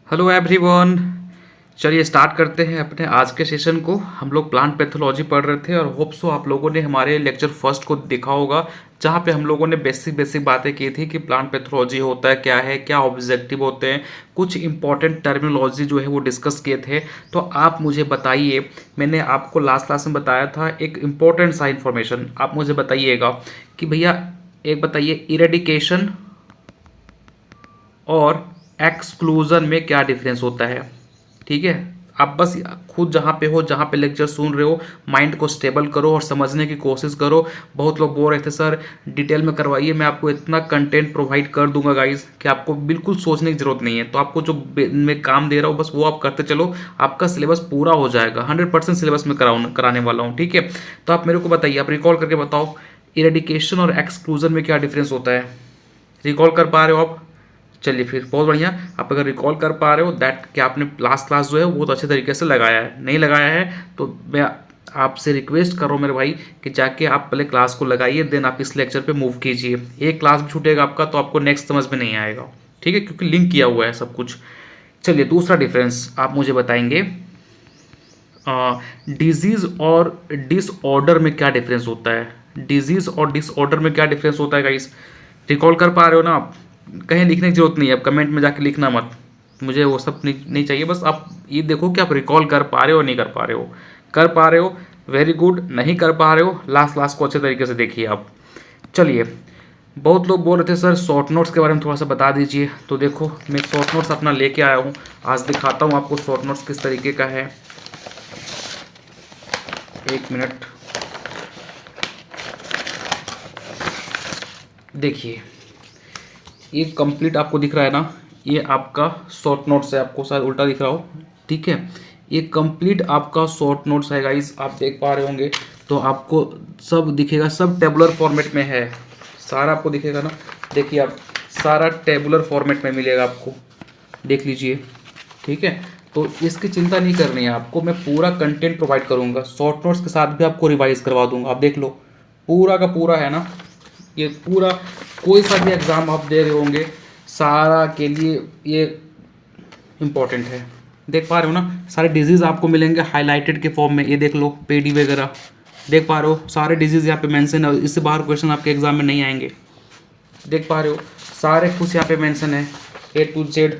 Hello everyone. चलिए start करते हैं अपने आज के सेशन को। हम लोग प्लांट पैथोलॉजी पढ़ रहे थे और होप सो आप लोगों ने हमारे लेक्चर फर्स्ट को देखा होगा, जहाँ पे हम लोगों ने बेसिक बेसिक बातें की थी कि प्लांट पैथोलॉजी होता है, क्या ऑब्जेक्टिव होते हैं, कुछ इंपॉर्टेंट टर्मिनोलॉजी जो है वो डिस्कस किए थे। तो आप मुझे बताइए, मैंने आपको लास्ट क्लास में बताया था एक इम्पॉर्टेंट सा इन्फॉर्मेशन, आप मुझे बताइएगा कि भैया एक बताइए इरेडिकेशन और एक्सक्लूजन में क्या डिफरेंस होता है। ठीक है, आप बस खुद जहाँ पे हो, जहाँ पे लेक्चर सुन रहे हो, माइंड को स्टेबल करो और समझने की कोशिश करो। बहुत लोग बोल रहे थे सर डिटेल में करवाइए, मैं आपको इतना कंटेंट प्रोवाइड कर दूंगा गाइस कि आपको बिल्कुल सोचने की जरूरत नहीं है। तो आपको जो मैं काम दे रहा हूँ बस वो आप करते चलो, आपका सिलेबस पूरा हो जाएगा। 100% सिलेबस में कराने वाला हूँ। ठीक है, तो आप मेरे को बताइए, आप रिकॉल करके बताओ इरेडिकेशन और एक्सक्लूजन में क्या डिफरेंस होता है। रिकॉल कर पा रहे हो आप? चलिए फिर बहुत बढ़िया। आप अगर रिकॉल कर पा रहे हो दैट कि आपने लास्ट क्लास जो है वो तो अच्छे तरीके से लगाया है, नहीं लगाया है तो मैं आपसे रिक्वेस्ट कर रहा हूँ मेरे भाई कि जाके आप पहले क्लास को लगाइए, देन आप इस लेक्चर पे मूव कीजिए। एक क्लास भी छूटेगा आपका तो आपको नेक्स्ट समझ में नहीं आएगा। ठीक है, क्योंकि लिंक किया हुआ है सब कुछ। चलिए दूसरा डिफरेंस आप मुझे बताएंगे, डिजीज और डिसऑर्डर में क्या डिफरेंस होता है। डिजीज और डिसऑर्डर में क्या डिफरेंस होता है गाइस? रिकॉल कर पा रहे हो ना आप? कहीं लिखने की जरूरत नहीं है, आप कमेंट में जाके लिखना मत, मुझे वो सब नहीं चाहिए। बस आप ये देखो कि आप रिकॉल कर पा रहे हो नहीं कर पा रहे हो। कर पा रहे हो वेरी गुड, नहीं कर पा रहे हो लास्ट क्लास को अच्छे तरीके से देखिए आप। चलिए, बहुत लोग बोल रहे थे सर शॉर्ट नोट्स के बारे में थोड़ा सा बता दीजिए। तो देखो मैं शॉर्ट नोट्स अपना लेके आया हूँ, आज दिखाता हूँ आपको शॉर्ट नोट्स किस तरीके का है। एक मिनट, देखिए ये कंप्लीट आपको दिख रहा है ना, ये आपका शॉर्ट नोट्स है, आपको शायद उल्टा दिख रहा हो। ठीक है, ये कंप्लीट आपका शॉर्ट नोट्स है गाइस, आप देख पा रहे होंगे। तो आपको सब दिखेगा, सब टेबुलर फॉर्मेट में है, सारा आपको दिखेगा ना। देखिए आप, सारा टेबुलर फॉर्मेट में मिलेगा आपको, देख लीजिए। ठीक है, तो इसकी चिंता नहीं करनी है आपको, मैं पूरा कंटेंट प्रोवाइड करूँगा, शॉर्ट नोट्स के साथ भी आपको रिवाइज करवा दूंगा। आप देख लो पूरा का पूरा है ना, ये पूरा कोई सा भी एग्ज़ाम आप दे रहे होंगे सारा के लिए ये इम्पोर्टेंट है। देख पा रहे हो ना, सारे डिजीज़ आपको मिलेंगे हाईलाइटेड के फॉर्म में। ये देख लो पेडी वगैरह, देख पा रहे हो सारे डिजीज़ यहाँ पे मेंशन है, इससे बाहर क्वेश्चन आपके एग्जाम में नहीं आएंगे। देख पा रहे हो सारे कुछ यहाँ पे मेंशन है A to Z।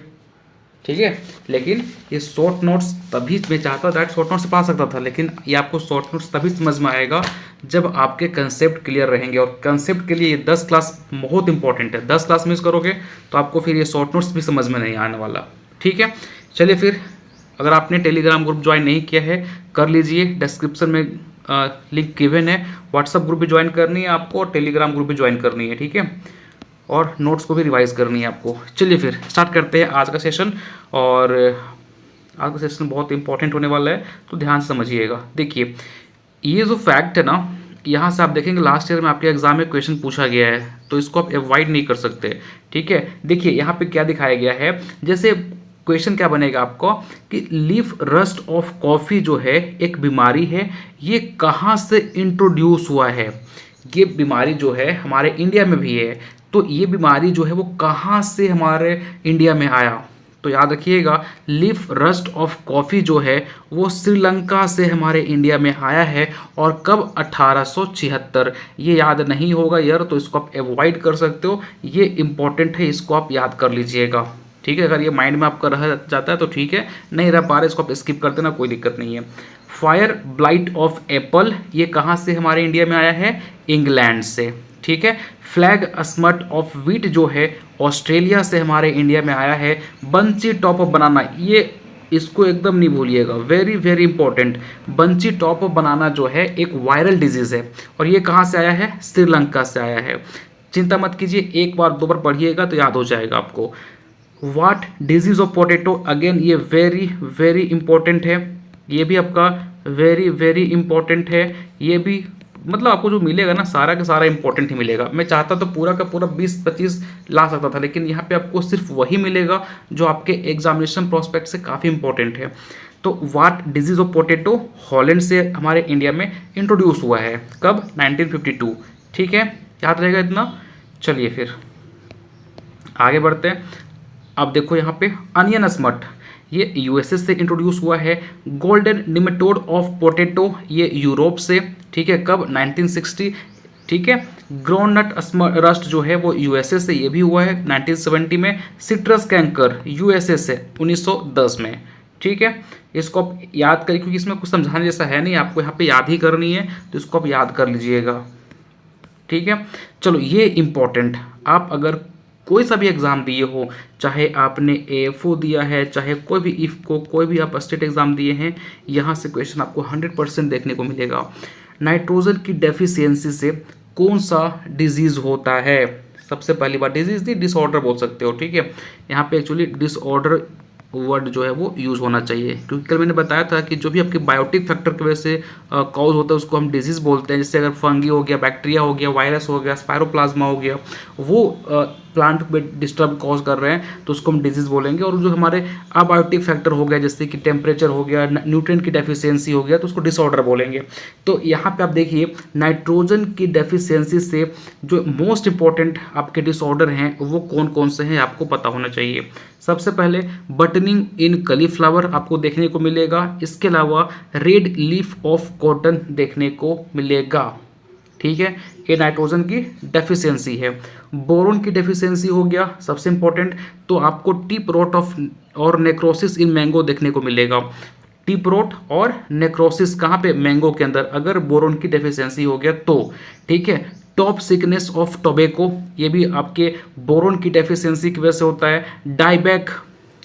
ठीक है, लेकिन ये शॉर्ट नोट्स तभी मैं चाहता दैट शॉर्ट नोट्स से पा सकता था, लेकिन ये आपको शॉर्ट नोट्स तभी समझ में आएगा जब आपके कंसेप्ट क्लियर रहेंगे। और कंसेप्ट के लिए ये 10 क्लास बहुत इंपॉर्टेंट है, 10 क्लास मिस करोगे तो आपको फिर ये शॉर्ट नोट्स भी समझ में नहीं आने वाला। ठीक है, चलिए फिर, अगर आपने टेलीग्राम ग्रुप ज्वाइन नहीं किया है कर लीजिए, डिस्क्रिप्शन में लिंक गिवन है। व्हाट्सअप ग्रुप भी ज्वाइन करनी है आपको और टेलीग्राम ग्रुप भी ज्वाइन करनी है। ठीक है, और नोट्स को भी रिवाइज करनी है आपको। चलिए फिर स्टार्ट करते हैं आज का सेशन, और आज का सेशन बहुत इंपॉर्टेंट होने वाला है, तो ध्यान से समझिएगा। देखिए ये जो फैक्ट है ना, यहाँ से आप देखेंगे लास्ट ईयर में आपके एग्जाम में क्वेश्चन पूछा गया है, तो इसको आप अवॉइड नहीं कर सकते। ठीक है, देखिए यहाँ पे क्या दिखाया गया है, जैसे क्वेश्चन क्या बनेगा आपको कि लीफ रस्ट ऑफ कॉफ़ी जो है एक बीमारी है, ये कहाँ से इंट्रोड्यूस हुआ है। ये बीमारी जो है हमारे इंडिया में भी है, तो ये बीमारी जो है वो कहाँ से हमारे इंडिया में आया। तो याद रखिएगा लीफ रस्ट ऑफ कॉफ़ी जो है वो श्रीलंका से हमारे इंडिया में आया है, और कब 1876। ये याद नहीं होगा यार तो इसको आप अवॉइड कर सकते हो, ये इंपॉर्टेंट है, इसको आप याद कर लीजिएगा। ठीक है, अगर ये माइंड में आपका रह जाता है तो ठीक है, नहीं रह पा रहे इसको आप स्किप कर देना, कोई दिक्कत नहीं है। फायर ब्लाइट ऑफ एप्पल ये कहाँ से हमारे इंडिया में आया है, इंग्लैंड से। ठीक है, फ्लैग स्मट ऑफ वीट जो है ऑस्ट्रेलिया से हमारे इंडिया में आया है। बंची टॉप ऑफ बनाना, ये इसको एकदम नहीं भूलिएगा, very very important. Bunchy top of बनाना जो है एक वायरल डिजीज़ है, और ये कहाँ से आया है, श्रीलंका से आया है। चिंता मत कीजिए, एक बार दो बार पढ़िएगा तो याद हो जाएगा आपको। वाट डिजीज ऑफ पोटैटो, अगेन ये वेरी वेरी इंपॉर्टेंट है, ये भी आपका वेरी वेरी इंपॉर्टेंट है। ये भी मतलब आपको जो मिलेगा ना सारा का सारा इंपॉर्टेंट ही मिलेगा। मैं चाहता तो पूरा का पूरा 20-25 ला सकता था, लेकिन यहाँ पे आपको सिर्फ वही मिलेगा जो आपके एग्जामिनेशन प्रोस्पेक्ट से काफ़ी इंपॉर्टेंट है। तो वाट डिजीज ऑफ पोटैटो हॉलैंड से हमारे इंडिया में इंट्रोड्यूस हुआ है, कब, 1952। ठीक है, याद रहेगा इतना। चलिए फिर आगे बढ़ते हैं। अब देखो यहाँ पे अनियन स्मट, ये यूएसए से इंट्रोड्यूस हुआ है। गोल्डन निमेटोड ऑफ पोटैटो, ये यूरोप से, ठीक है, कब 1960, ठीक है। ग्राउंडनट रस्ट जो है वो यूएसए से, ये भी हुआ है 1970 में। सिट्रस कैंकर यूएसए से 1910 में, ठीक है। इसको आप याद करिए क्योंकि इसमें कुछ समझाने जैसा है नहीं, आपको यहाँ पे याद ही करनी है, तो इसको आप याद कर लीजिएगा, ठीक है। चलो ये इंपॉर्टेंट, आप अगर कोई सा भी एग्ज़ाम दिए हो, चाहे आपने एएफओ दिया है, चाहे कोई भी इफ़को, कोई भी आप स्टेट एग्ज़ाम दिए हैं, यहाँ से क्वेश्चन आपको 100% देखने को मिलेगा। नाइट्रोजन की डेफिशिएंसी से कौन सा डिजीज़ होता है? सबसे पहली बात, डिजीज़ नहीं, डिसऑर्डर बोल सकते हो, ठीक है। यहाँ पे एक्चुअली डिसऑर्डर वर्ड जो है वो यूज़ होना चाहिए, क्योंकि कल मैंने बताया था कि जो भी आपके बायोटिक फैक्टर की वजह से कॉज होता है उसको हम डिजीज़ बोलते हैं। जैसे अगर फंगी हो गया, बैक्टीरिया हो गया, वायरस हो गया, स्पायरोप्लाज्मा हो गया, वो प्लांट में डिस्टर्ब कॉज कर रहे हैं तो उसको हम डिजीज़ बोलेंगे। और जो हमारे अबायोटिक फैक्टर हो गया, जैसे कि टेम्परेचर हो गया, न्यूट्रिएंट की डेफिशिएंसी हो गया, तो उसको डिसऑर्डर बोलेंगे। तो यहाँ पे आप देखिए नाइट्रोजन की डेफिशिएंसी से जो मोस्ट इंपॉर्टेंट आपके डिसऑर्डर हैं वो कौन कौन से हैं आपको पता होना चाहिए। सबसे पहले बटनिंग इन कलीफ्लावर आपको देखने को मिलेगा। इसके अलावा रेड लीफ ऑफ कॉटन देखने को मिलेगा, ठीक है। ये नाइट्रोजन की डेफिशिएंसी है। बोरोन की डेफिशिएंसी हो गया सबसे इंपॉर्टेंट, तो आपको टिप रोट ऑफ और नेक्रोसिस इन मैंगो देखने को मिलेगा। टिप रोट और नेक्रोसिस कहाँ पे? मैंगो के अंदर, अगर बोरोन की डेफिशिएंसी हो गया तो, ठीक है। टॉप सिकनेस ऑफ टोबैको, ये भी आपके बोरोन की डेफिशिएंसी की वजह से होता है। डाइबैक,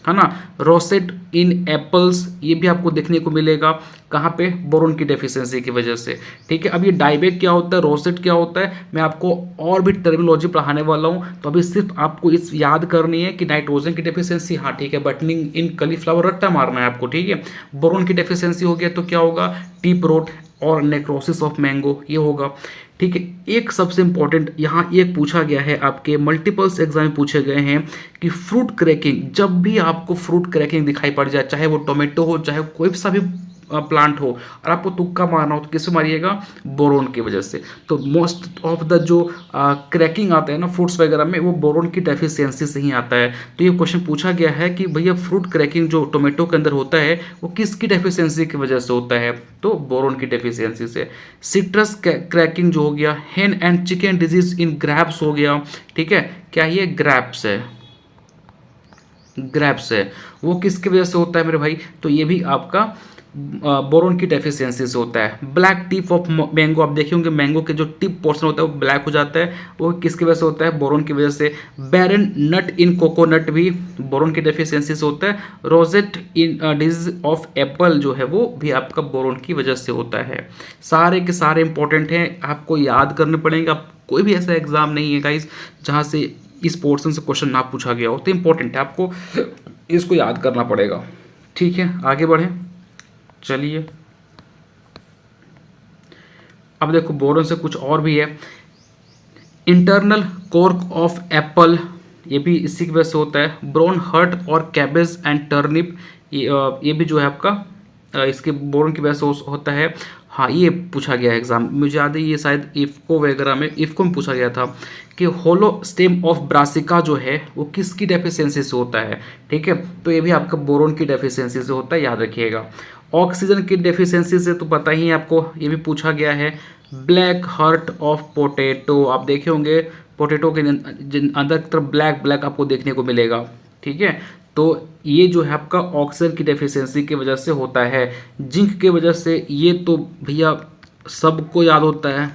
है ना, रोसेट इन एप्पल्स, ये भी आपको देखने को मिलेगा कहाँ पे? बोरोन की डेफिशिएंसी की वजह से, ठीक है। अब ये डाइबैक क्या होता है, रोसेट क्या होता है, मैं आपको और भी टर्मिनोलॉजी पढ़ाने वाला हूँ, तो अभी सिर्फ आपको इस याद करनी है कि नाइट्रोजन की डेफिशिएंसी, हाँ ठीक है, बटनिंग इन कलीफ्लावर रट्टा मारना है आपको, ठीक है। बोरोन की डेफिशिएंसी हो गया तो क्या होगा? टिप रोट और नेक्रोसिस ऑफ मैंगो, ये होगा, ठीक है। एक सबसे इंपॉर्टेंट यहाँ एक पूछा गया है, आपके मल्टीपल्स एग्जाम में पूछे गए हैं कि फ्रूट क्रैकिंग, जब भी आपको फ्रूट क्रैकिंग दिखाई पड़ जाए, चाहे वो टोमेटो हो, चाहे कोई सा भी प्लांट हो, और आपको तुक्का मारना हो तो किससे मारिएगा? बोरोन की वजह से। तो मोस्ट ऑफ द जो क्रैकिंग आता है ना फ्रूट्स वगैरह में, वो बोरोन की डेफिशिएंसी से ही आता है। तो ये क्वेश्चन पूछा गया है कि भैया फ्रूट क्रैकिंग जो टोमेटो के अंदर होता है वो किसकी डेफिशिएंसी की वजह से होता है? तो बोरोन की डेफिशिएंसी से। सिट्रस क्रैकिंग जो हो गया, hen and chicken disease in grapes हो गया, ठीक है। क्या ये ग्रैप्स है? ग्रैप्स है, वो किसकी वजह से होता है मेरे भाई? तो ये भी आपका बोरोन की डेफिशिएंसी से होता है। ब्लैक टिप ऑफ मैंगो, आप देखे होंगे मैंगो के जो टिप पोर्शन होता है वो ब्लैक हो जाता है, वो किसकी वजह से होता है? बोरोन की वजह से। बैरन नट इन कोकोनट भी बोरोन की डेफिशिएंसी से होता है। Rosette in disease of Apple जो है वो भी आपका बोरोन की वजह से होता है। सारे के सारे इंपॉर्टेंट हैं, आपको याद करने पड़ेंगे। आप कोई भी ऐसा एग्जाम नहीं है गाइज जहाँ से इस पोर्शन से क्वेश्चन ना पूछा गया हो, तो इंपॉर्टेंट है, आपको इसको याद करना पड़ेगा, ठीक है। आगे बढ़ें, चलिए अब देखो बोरोन से कुछ और भी है। इंटरनल कोर्क ऑफ एप्पल, ये भी इसी की वजह से होता है। ब्राउन हर्ट और कैबेज एंड टर्निप, ये भी जो है आपका इसके बोरोन की वजह से होता है। हाँ ये पूछा गया है एग्जाम, मुझे याद है ये शायद इफ्को वगैरह में, इफ्को में पूछा गया था कि होलो स्टेम ऑफ ब्रासिका जो है वो किसकी डेफिशिएंसी से होता है, ठीक है। तो ये भी आपका बोरोन की डेफिशिएंसी से होता है, याद रखिएगा। ऑक्सीजन की डेफिशिएंसी से तो पता ही है आपको, ये भी पूछा गया है। ब्लैक हार्ट ऑफ पोटैटो, आप देखे होंगे पोटैटो के अंदर की तरफ ब्लैक ब्लैक आपको देखने को मिलेगा, ठीक है। तो ये जो है आपका ऑक्सीजन की डेफिशिएंसी की वजह से होता है। जिंक की वजह से, ये तो भैया सबको याद होता है,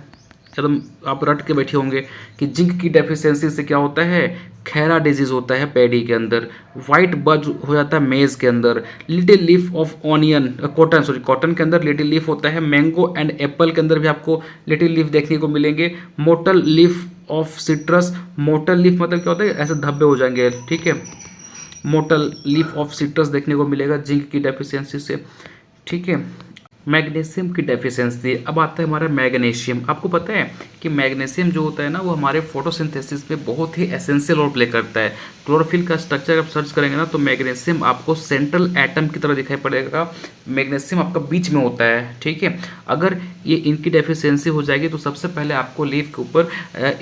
एकदम आप रट के बैठे होंगे कि जिंक की डेफिशिएंसी से क्या होता है? खैरा डिजीज होता है पैडी के अंदर। वाइट बज हो जाता है मेज के अंदर। Little leaf of onion, cotton के अंदर लिटिल लीफ होता है। मैंगो एंड एप्पल के अंदर भी आपको लिटिल लीफ देखने को मिलेंगे। Mottle leaf of citrus, mottle leaf मतलब क्या होता है? ऐसे धब्बे हो जाएंगे, ठीक है। मोटल लीफ ऑफ सिट्रस देखने को मिलेगा जिंक की डेफिशिएंसी से, ठीक है। मैग्नीशियम की डेफिशिएंसी। अब आता है हमारा मैग्नीशियम। आपको पता है कि मैग्नीशियम जो होता है ना वो हमारे फोटोसिंथेसिस में बहुत ही एसेंशियल रोल प्ले करता है। क्लोरोफिल का स्ट्रक्चर आप सर्च करेंगे ना तो मैग्नीशियम आपको सेंट्रल एटम की तरह दिखाई पड़ेगा। मैग्नीशियम आपका बीच में होता है, ठीक है। अगर ये इनकी डेफिशिएंसी हो जाएगी तो सबसे पहले आपको लीफ के ऊपर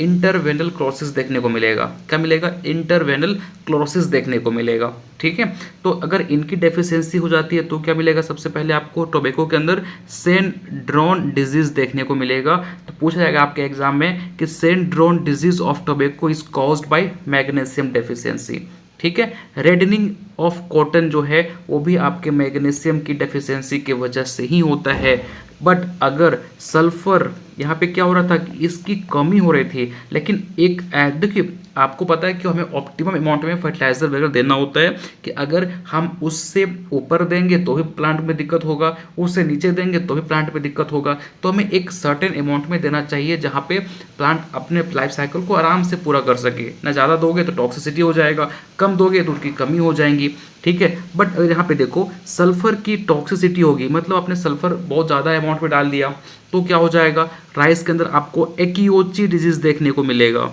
इंटरवेनल क्लोरोसिस देखने को मिलेगा। क्या मिलेगा? इंटरवेनल क्लोरोसिस देखने को मिलेगा, ठीक है। तो अगर इनकी डेफिशिएंसी हो जाती है तो क्या मिलेगा? सबसे पहले आपको टोबैको के अंदर सेन-ड्रोन डिजीज देखने को मिलेगा। तो पूछा जाएगा आपके एग्जाम में कि sand drown disease of tobacco is caused by magnesium deficiency, ठीक है। रेडनिंग ऑफ कॉटन जो है वो भी आपके मैग्नीशियम की डेफिशिएंसी की वजह से ही होता है। बट अगर सल्फर यहाँ पे क्या हो रहा था कि इसकी कमी हो रही थी, लेकिन एक देखिए आपको पता है कि हमें ऑप्टिमम अमाउंट में फर्टिलाइजर वगैरह देना होता है कि अगर हम उससे ऊपर देंगे तो भी प्लांट में दिक्कत होगा, उससे नीचे देंगे तो भी प्लांट में दिक्कत होगा। तो हमें एक सर्टेन अमाउंट में देना चाहिए जहाँ पे प्लांट अपने लाइफ साइकिल को आराम से पूरा कर सके। ना ज़्यादा दोगे तो टॉक्सिसिटी हो जाएगा, कम दोगे तो उसकी कमी हो जाएंगी, ठीक है। बट अगर यहाँ पे देखो सल्फर की टॉक्सिसिटी होगी, मतलब आपने सल्फर बहुत ज़्यादा अमाउंट में डाल दिया तो क्या हो जाएगा? राइस के अंदर आपको एक्योची डिजीज देखने को मिलेगा,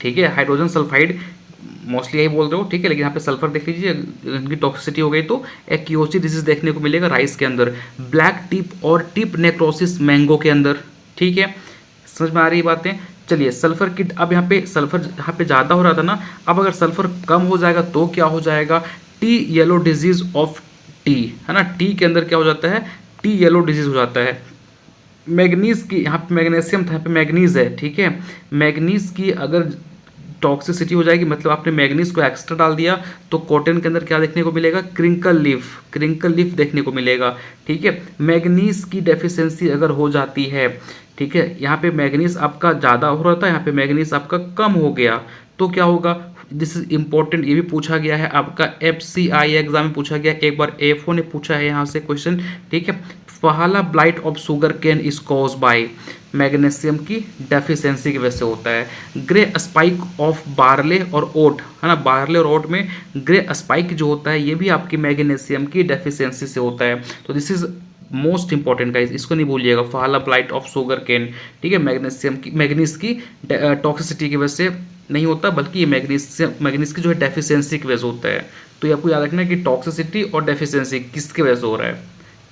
ठीक है। हाइड्रोजन सल्फाइड मोस्टली यही बोल रहे हो, ठीक है। लेकिन यहाँ पे सल्फर देख लीजिए, इनकी टॉक्सिसिटी हो गई तो एक्योची डिजीज देखने को मिलेगा राइस के अंदर। ब्लैक टिप और टिप नेक्रोसिस मैंगो के अंदर, ठीक है। समझ में आ रही बातें? चलिए सल्फर की अब यहाँ पे सल्फर यहाँ पे ज़्यादा हो रहा था ना, अब अगर सल्फर कम हो जाएगा तो क्या हो जाएगा? T yellow disease of T, है ना। टी के अंदर क्या हो जाता है? टी येलो डिजीज हो जाता है। मैग्नीज की यहाँ पे मैग्नीशियम था, यहाँ पे मैग्नीज है, ठीक है। मैग्नीज की अगर टॉक्सिसिटी हो जाएगी, मतलब आपने मैग्नीज को एक्स्ट्रा डाल दिया तो कॉटन के अंदर क्या देखने को मिलेगा? क्रिंकल लीफ देखने को मिलेगा, ठीक है। मैग्नीज की डेफिशिएंसी अगर हो जाती है, ठीक है, यहाँ पे मैग्नीज आपका ज़्यादा हो रहा था, यहाँ पे मैग्नीज आपका कम हो गया तो क्या होगा? दिस इज इंपॉर्टेंट, ये भी पूछा गया है आपका FCI एग्जाम में पूछा गया, एक बार AFO ने पूछा है यहाँ से क्वेश्चन, ठीक है। फहाला blight of sugar cane is cause by magnesium की डेफिशिएंसी की वजह से होता है। ग्रे स्पाइक ऑफ बार्ले और ओट, है ना। बार्ले और ओट में ग्रे स्पाइक जो होता है ये भी आपकी मैग्नीशियम की डेफिशिएंसी से होता है। तो this is most important guys, इसको नहीं भूलिएगा। फहाला ब्लाइट ऑफ शुगर केन, ठीक है। मैग्नीज की टॉक्सिसिटी की वजह से नहीं होता, बल्कि ये मैग्नीज की जो है डेफिशिएंसी की वजह से होता है। तो ये आपको याद रखना है कि टॉक्सिसिटी और डेफिशिएंसी किसकी वजह से हो रहा है,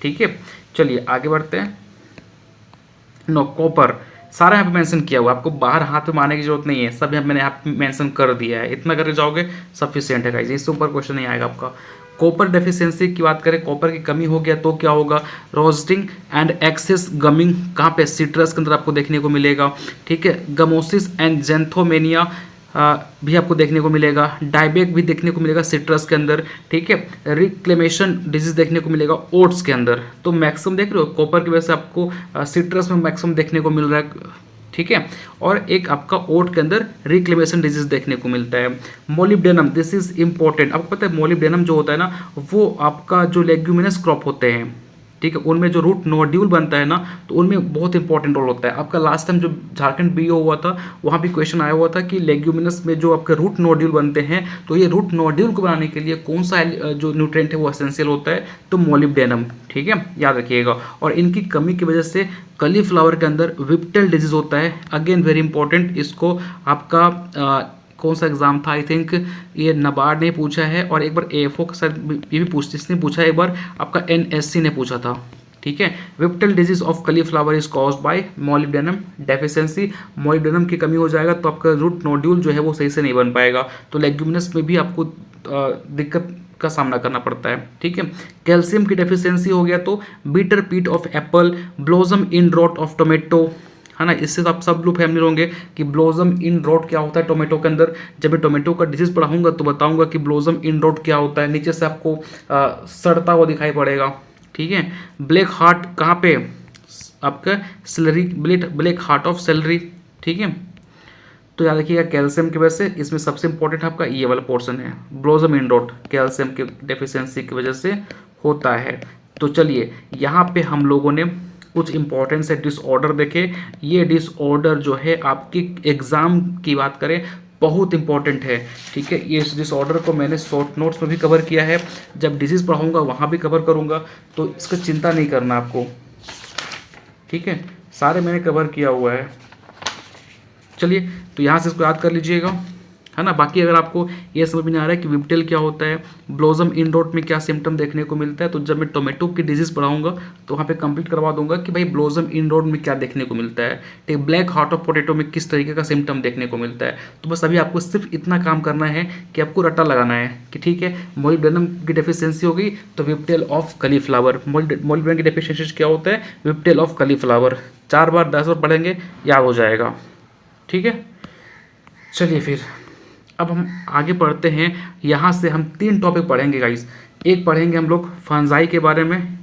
ठीक है। चलिए आगे बढ़ते हैं। नो कॉपर सारा यहाँ पे मेंशन किया हुआ है, आपको बाहर हाथ में मारने की जरूरत नहीं है, सब यहाँ मैंने यहाँ पे मेंशन कर दिया है। इतना करके जाओगे सफिशिएंट है गाइस, इससे ऊपर क्वेश्चन नहीं आएगा आपका। कॉपर डेफिशिएंसी की बात करें, कॉपर की कमी हो गया तो क्या होगा? रोस्टिंग एंड एक्सेस गमिंग कहाँ पे? सिट्रस के अंदर आपको देखने को मिलेगा, ठीक है। गमोसिस एंड जेंथोमेनिया भी आपको देखने को मिलेगा। डायबेक भी देखने को मिलेगा सिट्रस के अंदर, ठीक है। रिक्लेमेशन डिजीज देखने को मिलेगा ओट्स के अंदर। तो मैक्सिमम देख रहे हो कॉपर की वजह से आपको सिट्रस में मैक्सिमम देखने को मिल रहा है, ठीक है। और एक आपका ओट के अंदर रिक्लेमेशन डिजीज देखने को मिलता है। Molybdenum, this is important. आपको पता है मोलिब्डेनम जो होता है ना वो आपका जो लेग्यूमिनस क्रॉप होते हैं, ठीक है, उनमें जो रूट नोड्यूल बनता है ना तो उनमें बहुत इंपॉर्टेंट रोल होता है। आपका लास्ट टाइम जो झारखंड BO हुआ था वहाँ भी क्वेश्चन आया हुआ था कि लेग्यूमिनस में जो आपके रूट नोड्यूल बनते हैं तो ये रूट नोड्यूल को बनाने के लिए कौन सा जो न्यूट्रिएंट है वो एसेंशियल होता है? तो मोलिब्डेनम, ठीक है, याद रखिएगा। और इनकी कमी की वजह से कलीफ्लावर के अंदर विप्टल डिजीज होता है। अगेन वेरी इंपॉर्टेंट, इसको आपका कौन सा एग्जाम था? आई थिंक ये नाबार्ड ने पूछा है और एक बार AFO के साथ ये भी इसने पूछा है, एक बार आपका NSC ने पूछा था, ठीक है। Whiptail disease of cauliflower is caused by molybdenum deficiency. Molybdenum की कमी हो जाएगा तो आपका रूट नोड्यूल जो है वो सही से नहीं बन पाएगा, तो लेग्यूमिनस में भी आपको दिक्कत का सामना करना पड़ता है, ठीक है। कैल्शियम की डेफिशिएंसी हो गया तो bitter pit of apple, blossom end rot of tomato, है ना। इससे आप सब लोग फैमिली होंगे कि ब्लॉसम इन रॉट क्या होता है टोमेटो के अंदर। जब मैं टोमेटो का डिजीज पढ़ाऊंगा तो बताऊंगा कि ब्लॉसम इन रॉट क्या होता है। नीचे से आपको सड़ता हुआ दिखाई पड़ेगा, ठीक है। ब्लैक हार्ट कहाँ पे? आपका salary, black heart of salary, ठीक है। तो याद रखिएगा कैल्शियम की वजह से, इसमें सबसे इंपॉर्टेंट आपका ये वाला पोर्शन है, ब्लॉसम इन रॉट कैल्शियम के डेफिशिएंसी की वजह से होता है। तो चलिए यहाँ पे हम लोगों ने कुछ इंपॉर्टेंट से डिसऑर्डर देखे। ये डिसऑर्डर जो है आपकी एग्जाम की बात करें बहुत इंपॉर्टेंट है। ठीक है, ये इस डिसऑर्डर को मैंने शॉर्ट नोट्स में भी कवर किया है, जब डिजीज़ पढ़ाऊँगा वहाँ भी कवर करूँगा, तो इसका चिंता नहीं करना आपको। ठीक है, सारे मैंने कवर किया हुआ है। चलिए, तो यहाँ से इसको याद कर लीजिएगा, है ना। बाकी अगर आपको ये समझ में नहीं आ रहा है कि विप्टेल क्या होता है, ब्लोसम इंडोट में क्या सिम्टम देखने को मिलता है, तो जब मैं टोमेटो की डिजीज़ पढ़ाऊंगा तो वहाँ पे कंप्लीट करवा दूंगा कि भाई ब्लोसम इंडोट में क्या देखने को मिलता है, ठीक, ब्लैक हार्ट ऑफ पोटैटो में किस तरीके का सिम्टम देखने को मिलता है। तो बस अभी आपको सिर्फ इतना काम करना है कि आपको रट्टा लगाना है कि ठीक है, मोलिब्डेनम की डेफिशिएंसी होगी तो विप्टेल ऑफ कलीफ्लावर। मोलिब्डेनम की डेफिशिएंसी क्या होता है, विप्टेल ऑफ कलीफ्लावर। 4 बार 10 बार पढ़ेंगे, याद हो जाएगा। ठीक है, चलिए फिर अब हम आगे पढ़ते हैं। यहाँ से हम 3 टॉपिक पढ़ेंगे गाइस। एक पढ़ेंगे हम लोग फंजाई के बारे में,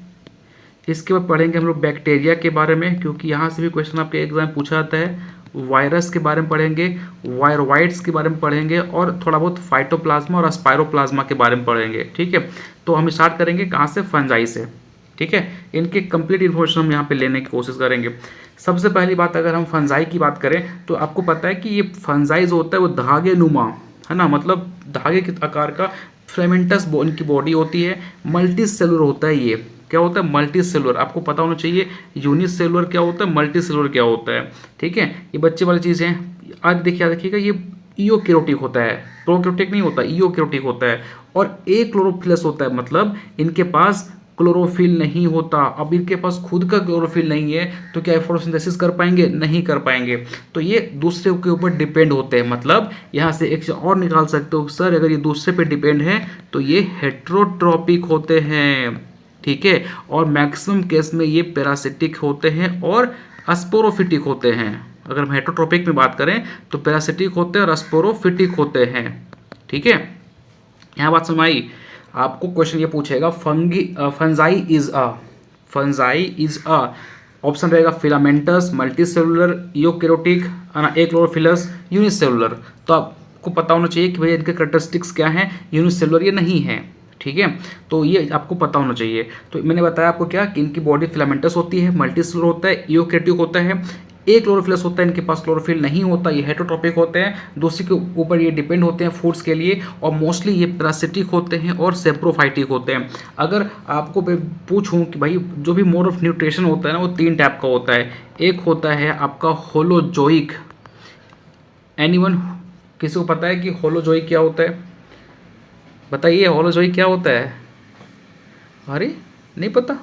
इसके बाद पढ़ेंगे हम लोग बैक्टीरिया के बारे में, क्योंकि यहाँ से भी क्वेश्चन आपके एग्जाम में पूछा जाता है। वायरस के बारे में पढ़ेंगे, वायरवाइड्स के बारे में पढ़ेंगे, और थोड़ा बहुत फाइटोप्लाज्मा और स्पायरोप्लाज्मा के बारे में पढ़ेंगे। ठीक है, तो हम स्टार्ट करेंगे कहाँ से, फंजाई से। ठीक है, इनके कंप्लीट इन्फॉर्मेशन हम यहाँ पे लेने की कोशिश करेंगे। सबसे पहली बात, अगर हम फंजाई की बात करें तो आपको पता है कि ये फंजाई जो होता है वो धागे नुमा, है ना, मतलब धागे के आकार का फिलामेंटस इनकी बॉडी होती है। मल्टी सेलुलर होता है ये, क्या होता है, मल्टी सेलुलर। आपको पता होना चाहिए यूनिसेलुलर क्या होता है, मल्टी सेलुलर क्या होता है। ठीक है, ये बच्चे वाली चीज़ है। आज देखिए देखिएगा, ये ईओकैरियोटिक होता है, प्रोकैरियोटिक नहीं होता, ईओकैरियोटिक होता है। और क्लोरोफिलस होता है, मतलब इनके पास क्लोरोफिल नहीं होता। अब इनके पास खुद का क्लोरोफिल नहीं है तो क्या फोटोसिंथेसिस कर पाएंगे, नहीं कर पाएंगे। तो ये दूसरे के ऊपर डिपेंड होते हैं। मतलब यहाँ से एक और निकाल सकते हो सर, अगर ये दूसरे पे डिपेंड है तो ये हेट्रोट्रॉपिक होते हैं। ठीक है, और मैक्सिमम केस में ये पैरासिटिक होते हैं और स्पोरोफिटिक होते हैं। अगर हम हेट्रोट्रॉपिक में बात करें तो पैरासिटिक होते हैं और स्पोरोफिटिक होते हैं। ठीक है, यहाँ बात समझ आई। आपको क्वेश्चन ये पूछेगा फंजाई इज अ ऑप्शन रहेगा filamentous, multicellular, eukaryotic, chlorophyllous, unicellular. तो आपको पता होना चाहिए कि भाई इनके कैरेक्टरिस्टिक्स क्या हैं, यूनिसेलुलर ये नहीं है। ठीक है, तो ये आपको पता होना चाहिए। तो मैंने बताया आपको क्या कि इनकी बॉडी फिलामेंटस होती है, मल्टीसेलुलर होता है, यूकैरियोटिक होता है, क्लोरोफिलस होता है, इनके पास क्लोरोफिल नहीं होता, ये हेट्रोट्रॉपिक होते हैं, दूसरे के ऊपर ये डिपेंड होते हैं फूड्स के लिए, और मोस्टली ये पैरासिटिक होते हैं और सेप्रोफाइटिक होते हैं। अगर आपको पूछूं कि भाई जो भी मोड ऑफ न्यूट्रिशन होता है ना, वो 3 टाइप का होता है। एक होता है आपका होलोजोइक। एनीवन, किसी को पता है कि होलोजोइक क्या होता है? बताइए, होलोजोइक क्या होता है? अरे नहीं पता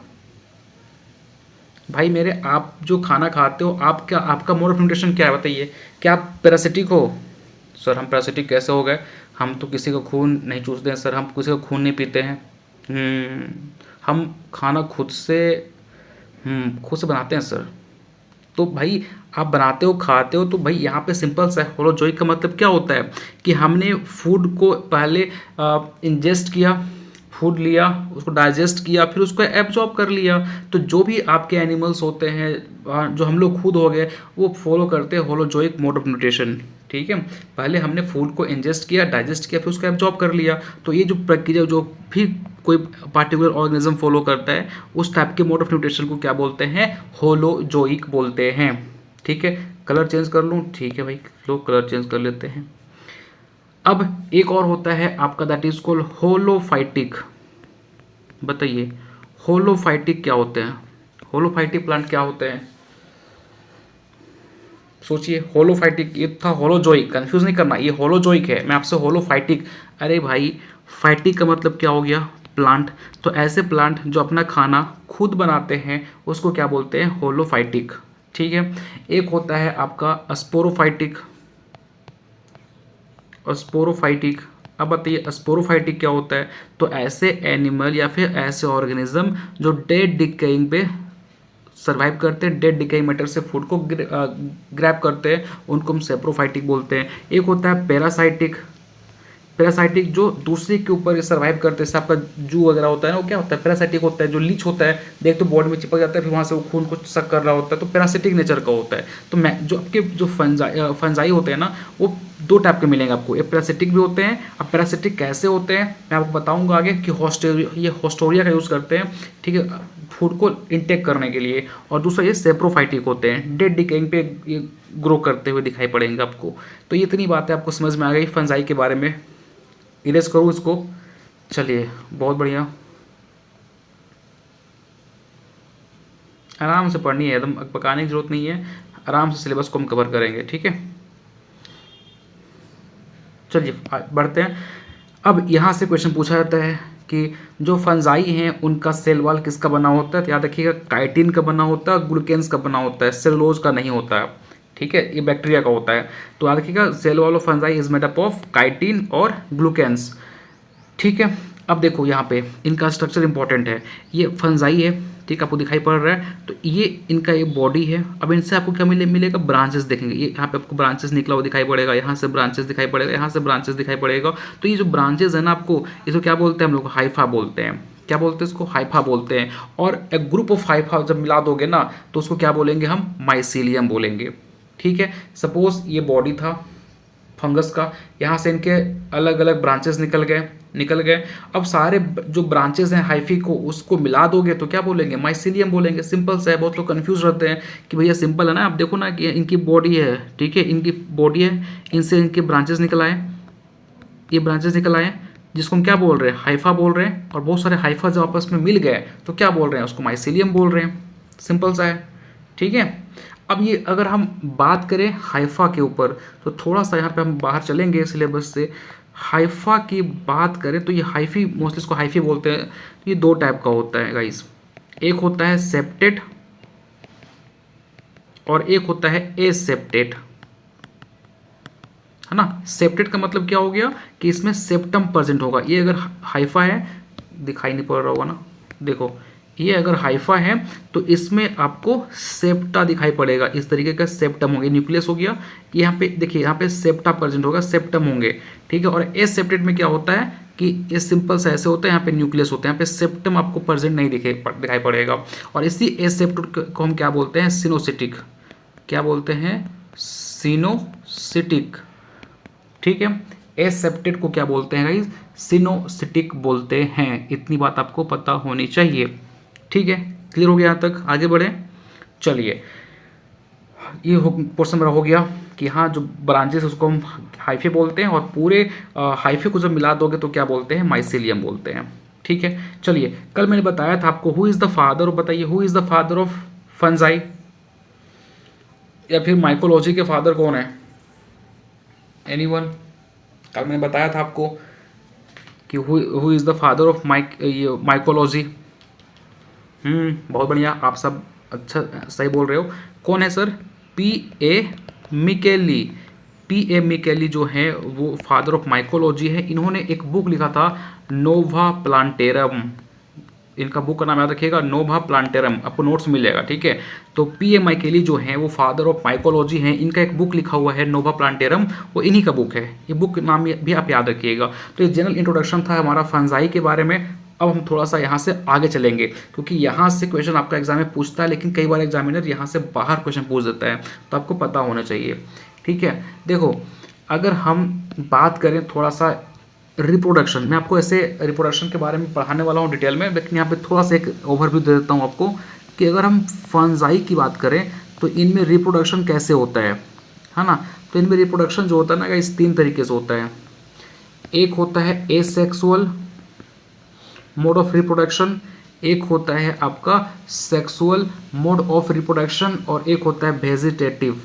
भाई मेरे, आप जो खाना खाते हो, आप क्या, आपका मोड ऑफ न्यूट्रिशन क्या है बताइए? क्या आप पैरासिटिक हो? सर हम पैरासिटिक कैसे हो गए, हम तो किसी का खून नहीं चूसते हैं सर, हम किसी का खून नहीं पीते हैं। हम खाना खुद से बनाते हैं सर। तो भाई आप बनाते हो, खाते हो, तो भाई यहाँ पे सिंपल सा होलोजोइक का मतलब क्या होता है कि हमने फूड को पहले इंजेस्ट किया, फूड लिया, उसको डाइजेस्ट किया, फिर उसको एब्जॉर्ब कर लिया। तो जो भी आपके एनिमल्स होते हैं, जो हम लोग खुद हो गए, वो फॉलो करते हैं होलोजोइक मोड ऑफ न्यूट्रिशन। ठीक है, पहले हमने फूड को इंजेस्ट किया, डाइजेस्ट किया, फिर उसको एब्जॉर्ब कर लिया। तो ये जो प्रक्रिया जो भी कोई पार्टिकुलर ऑर्गेनिज्म फॉलो करता है, उस टाइप के मोड ऑफ न्यूट्रिशन को क्या बोलते हैं, होलोजोइक बोलते हैं। ठीक है, कलर चेंज कर लूँ? ठीक है भाई, लोग कलर चेंज कर लेते हैं। अब एक और होता है आपका, दैट इज कॉल्ड होलोफाइटिक। बताइए होलोफाइटिक क्या होते हैं? होलोफाइटिक प्लांट क्या होते हैं? सोचिए, होलोफाइटिक, ये था होलोजोइक, कंफ्यूज नहीं करना, ये होलोजोइक है, मैं आपसे होलोफाइटिक। अरे भाई, फाइटिक का मतलब क्या हो गया, प्लांट। तो ऐसे प्लांट जो अपना खाना खुद बनाते हैं उसको क्या बोलते हैं, होलोफाइटिक। ठीक है, एक होता है आपका स्पोरोफाइटिक। स्पोरोफाइटिक, अब बताइए स्पोरोफाइटिक क्या होता है? तो ऐसे एनिमल या फिर ऐसे ऑर्गेनिज्म जो डेड डिकेइंग पे सर्वाइव करते हैं, डेड डिकेइंग मैटर से फूड को ग्रैब करते हैं, उनको हम सेप्रोफाइटिक बोलते हैं। एक होता है पैरासाइटिक। पैरासाइटिक जो दूसरे के ऊपर सर्वाइव करते हैं, जैसे आपका जू वगैरह होता है ना, वो क्या होता है, पैरासाइटिक होता है। जो लीच होता है, देख तो बॉडी में चिपक जाता है, फिर वहाँ से वो खून को सक कर रहा होता है, तो पैरासिटिक नेचर का होता है। तो मैं जो आपके जो फंजाई होते हैं ना, वो 2 टाइप के मिलेंगे आपको, ये पैरासिटिक भी होते हैं। अब पैरासिटिक कैसे होते हैं मैं आपको बताऊंगा आगे, कि ये होस्टोरिया का यूज़ करते हैं। ठीक है, फूड को इंटेक करने के लिए, और दूसरा ये सेप्रोफाइटिक होते हैं, डेड डिकेइंग पे ये ग्रो करते हुए दिखाई पड़ेंगे आपको। तो ये इतनी बातें आपको समझ में आ गई फंजाई के बारे में। इरेज करूँ इसको, चलिए बहुत बढ़िया, आराम से पढ़नी है, एकदम पकाने की जरूरत नहीं है, आराम से सिलेबस को हम कवर करेंगे, ठीक है। चलिए बढ़ते हैं। अब यहाँ से क्वेश्चन पूछा जाता है कि जो फंजाई हैं उनका सेल वॉल किसका बना होता है, तो याद रखिएगा काइटिन का बना होता है, ग्लूकेन्स का बना होता है, सेलुलोज का नहीं होता है, ठीक है, ये बैक्टीरिया का होता है। तो याद रखिएगा cell wall of fungi is made up of chitin और ग्लूकेन्स, ठीक है। अब देखो यहाँ पे इनका स्ट्रक्चर इंपॉर्टेंट है, ये फंजाई है, ठीक, आपको दिखाई पड़ रहा है, तो ये इनका ये बॉडी है। अब इनसे आपको क्या मिलेगा, ब्रांचेस देखेंगे, ये यहाँ पे आपको ब्रांचेस निकला हुआ दिखाई पड़ेगा, यहाँ से ब्रांचेस दिखाई पड़ेगा, यहाँ से ब्रांचेस दिखाई पड़ेगा। तो ये जो ब्रांचेस है ना आपको, इसको क्या बोलते हैं हम लोग, हाइफा बोलते हैं, क्या बोलते हैं इसको, हाइफा बोलते हैं। और एक ग्रुप ऑफ हाइफा जब मिला दोगे ना तो उसको क्या बोलेंगे हम, माइसीलियम बोलेंगे, ठीक है। सपोज ये बॉडी था फंगस का, यहाँ से इनके अलग अलग ब्रांचेस निकल गए। अब सारे जो ब्रांचेस हैं हाइफी को उसको मिला दोगे तो क्या बोलेंगे, माइसीलियम बोलेंगे। सिंपल सा है, बहुत लोग कंफ्यूज रहते हैं कि भैया सिंपल है ना, आप देखो ना कि इनकी बॉडी है, ठीक है, इनकी बॉडी है, इनसे इनके ब्रांचेस निकल आए, ये ब्रांचेस निकल आए जिसको हम क्या बोल रहे हैं, हाइफा बोल रहे हैं। और बहुत सारे हाइफा जब आपस में मिल गए तो क्या बोल रहे हैं, उसको माइसीलियम बोल रहे हैं। सिंपल सा है, ठीक है। अब ये अगर हम बात करें हाइफा के ऊपर तो थोड़ा सा यहाँ पे हम बाहर चलेंगे सिलेबस से। हाइफा की बात करें तो ये हाइफी, मोस्टली इसको हाइफी बोलते हैं। तो ये दो टाइप का होता है गाइस, एक होता है सेप्टेट और एक होता है एसेप्टेट, है ना। सेप्टेट का मतलब क्या हो गया कि इसमें सेप्टम प्रेजेंट होगा। ये अगर हाइफा है, दिखाई नहीं पड़ रहा होगा ना, देखो ये अगर हाइफा है तो इसमें आपको सेप्टा दिखाई पड़ेगा, इस तरीके का सेप्टम होंगे, न्यूक्लियस हो गया, यहाँ पे देखिए यहाँ पे सेप्टा प्रेजेंट होगा, सेप्टम होंगे, ठीक है। और एसेप्टेट में क्या होता है कि ये सिंपल सा ऐसे होता है, यहाँ पे न्यूक्लियस होते हैं, यहाँ पे सेप्टम आपको प्रेजेंट नहीं दिखाई पड़ेगा। और इसी एसेप्टेट को हम क्या बोलते हैं, सिनोसिटिक, क्या बोलते हैं, सिनोसिटिक, ठीक है। एसेप्टेट को क्या बोलते हैं गाइस, सिनोसिटिक बोलते हैं। इतनी बात आपको पता होनी चाहिए, ठीक है। क्लियर हो गया यहाँ तक, आगे बढ़े। चलिए ये पोर्शन मेरा हो गया कि हाँ जो ब्रांचेस उसको हम हाइफे बोलते हैं, और पूरे हाइफे को जब मिला दोगे तो क्या बोलते हैं, माइसीलियम बोलते हैं, ठीक है। चलिए कल मैंने बताया था आपको हु इज़ द फादर, और बताइए who is the father of fungi, या फिर माइकोलॉजी के फादर कौन है, एनीवन। कल मैंने बताया था आपको कि who is the father of mycology. बहुत बढ़िया, आप सब अच्छा सही बोल रहे हो। कौन है सर, P.A. मिकेली। P.A. मिकेली जो है वो फादर ऑफ माइकोलॉजी है। इन्होंने एक बुक लिखा था नोवा प्लांटेरम, इनका बुक का नाम याद रखिएगा, नोवा प्लांटेरम, आपको नोट्स मिल जाएगा, ठीक है। तो P.A. माइकेली जो है वो फादर ऑफ माइकोलॉजी हैं, इनका एक बुक लिखा हुआ है नोवा प्लांटेरम, वो इन्हीं का बुक है, ये बुक नाम भी आप याद रखिएगा। तो ये जनरल इंट्रोडक्शन था हमारा फंजाई के बारे में। अब हम थोड़ा सा यहाँ से आगे चलेंगे, क्योंकि यहाँ से क्वेश्चन आपका एग्जाम में पूछता है, लेकिन कई बार एग्जामिनर यहाँ से बाहर क्वेश्चन पूछ देता है, तो आपको पता होना चाहिए, ठीक है। देखो अगर हम बात करें थोड़ा सा रिप्रोडक्शन, मैं आपको ऐसे रिप्रोडक्शन के बारे में पढ़ाने वाला हूँ डिटेल में, लेकिन यहाँ पे थोड़ा सा एक ओवरव्यू दे देता हूँ आपको कि अगर हम फंजाई की बात करें तो इनमें रिप्रोडक्शन कैसे होता है ना। तो इनमें रिप्रोडक्शन जो होता है ना इस 3 तरीके से होता है। एक होता है एसेक्सुअल मोड ऑफ रिप्रोडक्शन, एक होता है आपका सेक्सुअल मोड ऑफ रिप्रोडक्शन, और एक होता है वेजिटेटिव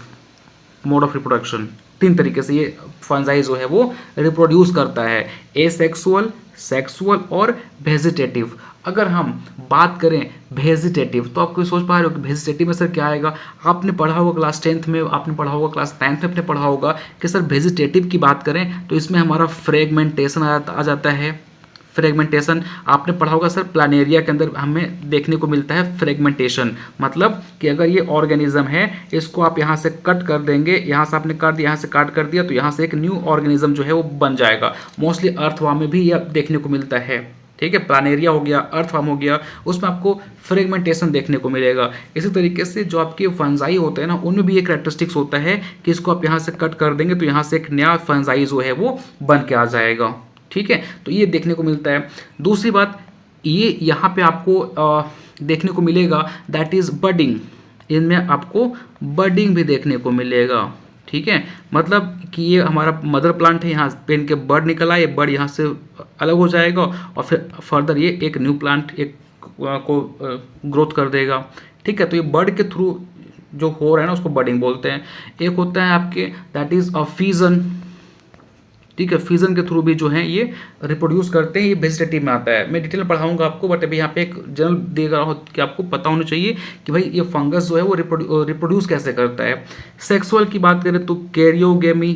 मोड ऑफ रिप्रोडक्शन। 3 तरीके से ये फंजाई जो है वो रिप्रोड्यूस करता है, एसेक्सुअल, सेक्सुअल और वेजिटेटिव। अगर हम बात करें वेजिटेटिव तो आपको सोच पा रहे हो कि वेजिटेटिव में सर क्या आएगा। आपने पढ़ा होगा क्लास 10th में, आपने पढ़ा होगा क्लास 9th में, आपने पढ़ा होगा कि सर वेजिटेटिव की बात करें तो इसमें हमारा फ्रेगमेंटेशन आ जाता है। फ्रेगमेंटेशन आपने पढ़ा होगा सर, प्लानेरिया के अंदर हमें देखने को मिलता है फ्रेगमेंटेशन, मतलब कि अगर ये ऑर्गेनिज्म है इसको आप यहाँ से कट कर देंगे, यहाँ से आपने कर दिया, यहाँ से काट कर दिया, तो यहाँ से एक न्यू ऑर्गेनिज्म जो है वो बन जाएगा। मोस्टली अर्थवर्म में भी यह देखने को मिलता है, ठीक है। प्लानेरिया हो गया, अर्थवर्म हो गया, उसमें आपको फ्रेगमेंटेशन देखने को मिलेगा। इसी तरीके से जो आपके फंजाई होते हैं ना उनमें भी एक कैरेक्टरिस्टिक्स होता है कि इसको आप यहाँ से कट कर देंगे तो यहाँ से एक नया फंजाई जो है वो बन के आ जाएगा, ठीक है। तो ये देखने को मिलता है। दूसरी बात, ये यहाँ पे आपको देखने को मिलेगा, दैट इज़ बडिंग। इनमें आपको बडिंग भी देखने को मिलेगा, ठीक है। मतलब कि ये हमारा मदर प्लांट है, यहाँ पे इनके बड निकल आए, बड यहाँ से अलग हो जाएगा और फिर फर्दर ये एक न्यू प्लांट एक को ग्रोथ कर देगा, ठीक है। तो ये बड के थ्रू जो हो रहा है ना उसको बडिंग बोलते हैं। एक होता है आपके दैट इज़ अ फीजन, ठीक है। फ्यूजन के थ्रू भी जो है ये रिप्रोड्यूस करते हैं। ये वेजिटेटिव में आता है, मैं डिटेल में पढ़ाऊंगा आपको, बट अभी यहाँ पे एक जनरल दे रहा हूँ कि आपको पता होना चाहिए कि भाई ये फंगस जो है वो रिप्रोड्यूस कैसे करता है। सेक्सुअल की बात करें तो कैरियोगेमी,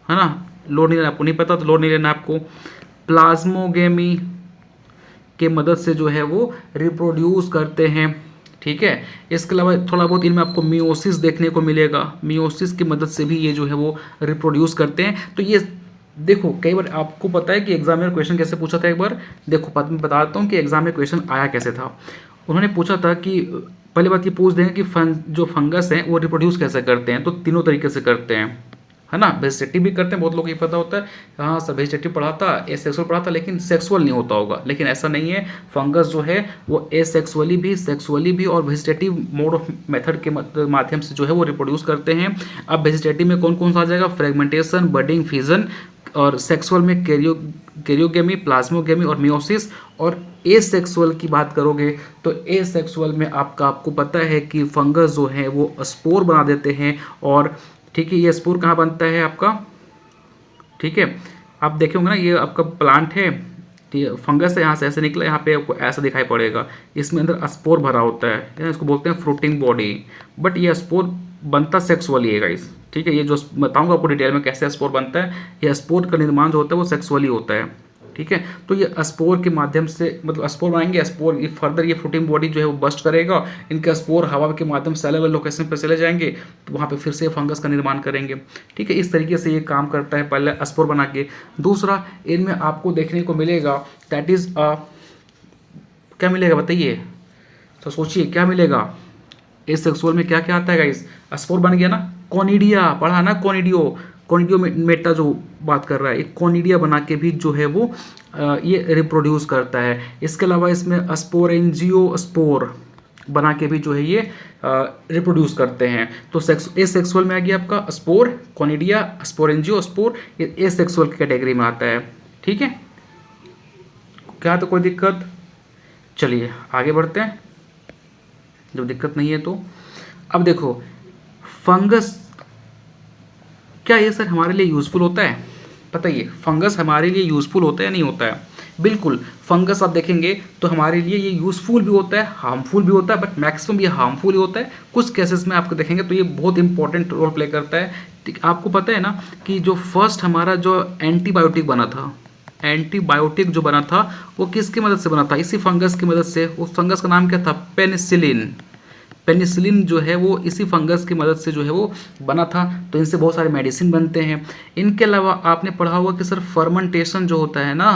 है ना, लोड नहीं लेना, आपको नहीं पता तो लोड नहीं लेना आपको। प्लाज्मोगेमी के मदद से जो है वो रिप्रोड्यूस करते हैं, ठीक है। इसके अलावा थोड़ा बहुत इनमें आपको मियोसिस देखने को मिलेगा, मियोसिस की मदद से भी ये जो है वो रिप्रोड्यूस करते हैं। तो ये देखो कई बार आपको पता है कि एग्जाम में क्वेश्चन कैसे पूछा था, एक बार देखो मैं बताता हूँ कि एग्जाम में क्वेश्चन आया कैसे था। उन्होंने पूछा था कि पहली बात ये पूछ देंगे कि जो फंगस हैं वो रिप्रोड्यूस कैसे करते हैं, तो तीनों तरीके से करते हैं, है ना। वेजिटेटिव भी करते हैं, बहुत लोगों को ये पता होता है, हाँ सर वेजिटेटिव पढ़ा था, एसेक्सुअल पढ़ा था, लेकिन सेक्सुअल नहीं होता होगा, लेकिन ऐसा नहीं है। फंगस जो है वो एसेक्सुअली भी, सेक्सुअली भी और वेजिटेटिव मोड ऑफ मेथड के माध्यम से जो है वो रिप्रोड्यूस करते हैं। अब वेजिटेटिव में कौन कौन सा आ जाएगा, फ्रेगमेंटेशन, बडिंग, फिजन, और सेक्सुअल में कैरियोगेमी, प्लाज्मोगेमी और मियोसिस। और एसेक्सुअल की बात करोगे तो एसेक्सुअल में आपको पता है कि फंगस जो है वो स्पोर बना देते हैं, और ठीक है ये स्पोर कहाँ बनता है आपका, ठीक है। आप देखे होंगे ना ये आपका प्लांट है, फंगस है, यहाँ से ऐसे निकला, यहाँ पे आपको ऐसा दिखाई पड़ेगा, इसमें अंदर स्पोर भरा होता है, इसको बोलते हैं फ्रूटिंग बॉडी। बट ये स्पोर बनता सेक्सुअली है गाइस, ठीक है। ये जो बताऊंगा आपको डिटेल में कैसे स्पोर बनता है, ये स्पोर का निर्माण जो होता है वो सेक्सुअली होता है, ठीक है। तो ये स्पोर के माध्यम से, मतलब स्पोर बनाएंगे, स्पोर ये फर्दर ये फ्रूटिंग बॉडी जो है वो बस्ट करेगा, इनका स्पोर हवा के माध्यम से अलग अलग लोकेशन पर चले जाएंगे, तो वहाँ पे फिर से फंगस का निर्माण करेंगे, ठीक है। इस तरीके से ये काम करता है, पहले स्पोर बना के। दूसरा इनमें आपको देखने को मिलेगा दैट इज़ क्या मिलेगा बताइए, तो सोचिए क्या मिलेगा। इस सेक्सुअल में क्या क्या आता है गाइस, स्पोर बन गया ना, कोनिडिया पढ़ा ना, कोनिडियो मेटा जो बात कर रहा है, एक कोनिडिया बना के भी जो है वो ये रिप्रोड्यूस करता है। इसके अलावा इसमें स्पोरेंजियोस्पोर बना के भी जो है ये रिप्रोड्यूस करते हैं। तो एसेक्सुअल में आ गया आपका स्पोर, कोनिडिया, स्पोरेंजियोस्पोर, ये एसेक्सुअल की कैटेगरी में आता है, ठीक है। क्या तो कोई दिक्कत, चलिए आगे बढ़ते हैं जब दिक्कत नहीं है तो। अब देखो फंगस क्या ये सर हमारे लिए यूज़फुल होता है, बताइए फंगस हमारे लिए यूज़फुल होता है या नहीं होता है। बिल्कुल, फंगस आप देखेंगे तो हमारे लिए ये यूज़फुल भी होता है, हार्मफुल भी होता है, बट मैक्सिमम ये हार्मफुल ही होता है। कुछ केसेस में आपको देखेंगे तो ये बहुत इंपॉर्टेंट रोल प्ले करता है। ठीक, आपको पता है ना कि जो फर्स्ट हमारा जो एंटीबायोटिक बना था, एंटीबायोटिक जो बना था वो किसकी मदद से बना था, इसी फंगस की मदद से। उस फंगस का नाम क्या था, पेनिसिलिन। पेनिसिलिन जो है वो इसी फंगस की मदद से जो है वो बना था। तो इनसे बहुत सारे मेडिसिन बनते हैं। इनके अलावा आपने पढ़ा होगा कि सर फर्मेंटेशन जो होता है ना,